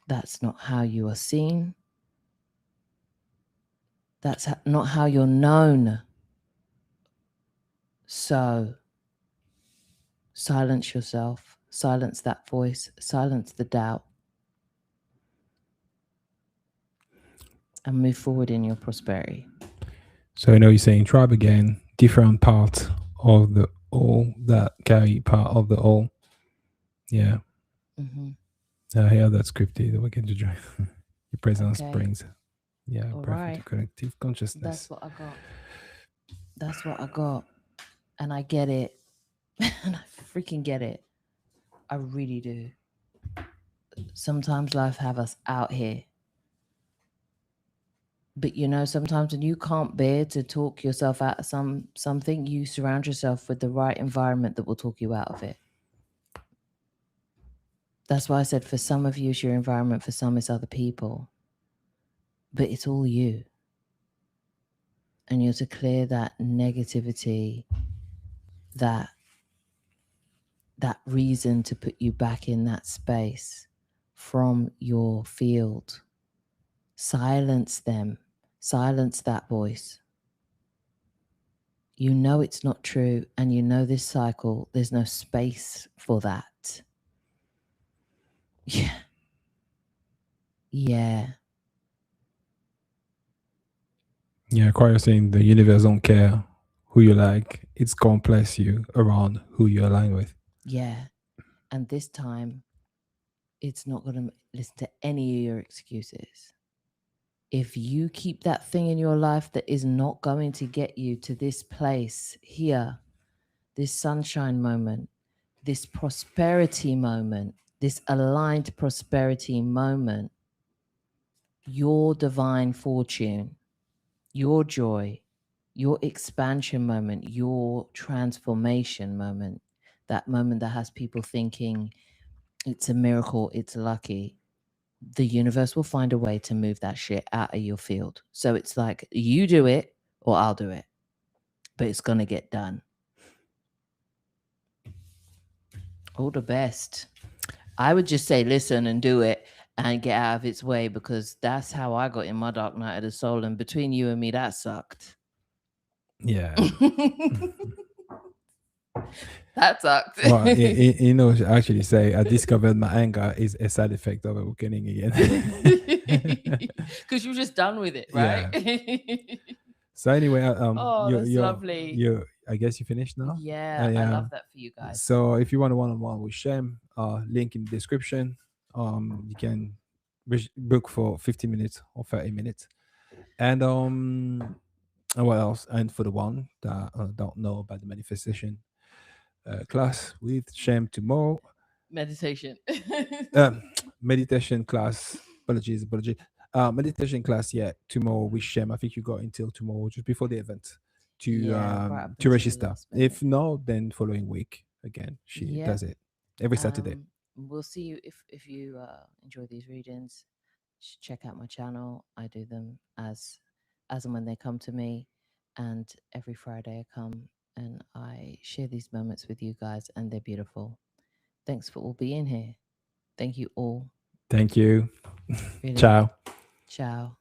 That's not how you are seen. That's not how you're known. So, silence yourself, silence that voice, silence the doubt, and move forward in your prosperity. So I know you're saying tribe again, different parts of the all that carry part of the all. Yeah. Mm-hmm. I hear that scripted. We can do join. Your presence Okay. brings, yeah, All breath into right. collective That's consciousness. what I got. That's what I got. And I get it. And I freaking get it. I really do. Sometimes life have us out here. But sometimes when you can't bear to talk yourself out of something, you surround yourself with the right environment that will talk you out of it. That's why I said for some of you it's your environment, for some it's other people. But it's all you. And you're to clear that negativity, that reason to put you back in that space from your field. Silence them. Silence that voice. You know it's not true, and you know this cycle, there's no space for that. Yeah. Yeah. Yeah, quite saying the universe don't care who you like. It's gonna place you around who you align with. Yeah. And this time, it's not going to listen to any of your excuses. If you keep that thing in your life that is not going to get you to this place here, this sunshine moment, this prosperity moment, this aligned prosperity moment, your divine fortune, your joy, your expansion moment, your transformation moment, that moment that has people thinking it's a miracle, it's lucky, the universe will find a way to move that shit out of your field. So it's like, you do it or I'll do it, but it's going to get done. All the best. I would just say listen and do it and get out of its way, because that's how I got in my dark night of the soul. And between you and me, that sucked. Yeah. That sucked. Well, actually say I discovered my anger is a side effect of awakening again. Because you're just done with it, Yeah. right? So anyway, Oh, that's lovely. I guess you finished now. Yeah, I Yeah. love that for you guys. So if you want a one-on-one with Shem, link in the description. You can book for 50 minutes or 30 minutes. And what else? And for the one that don't know about the manifestation class with Shem tomorrow, Meditation. um, meditation class. Apology. Meditation class. Yeah, tomorrow with Shem. I think you got until tomorrow, just before the event, Yeah, right up to until the register. last minute. If not, then following week again. She Yep. does it every Saturday. We'll see you if you enjoy these readings. Check out my channel. I do them as and when they come to me, and every Friday I come and I share these moments with you guys, and they're beautiful. Thanks for all being here. Thank you all. Thank you. Really. Ciao. Ciao.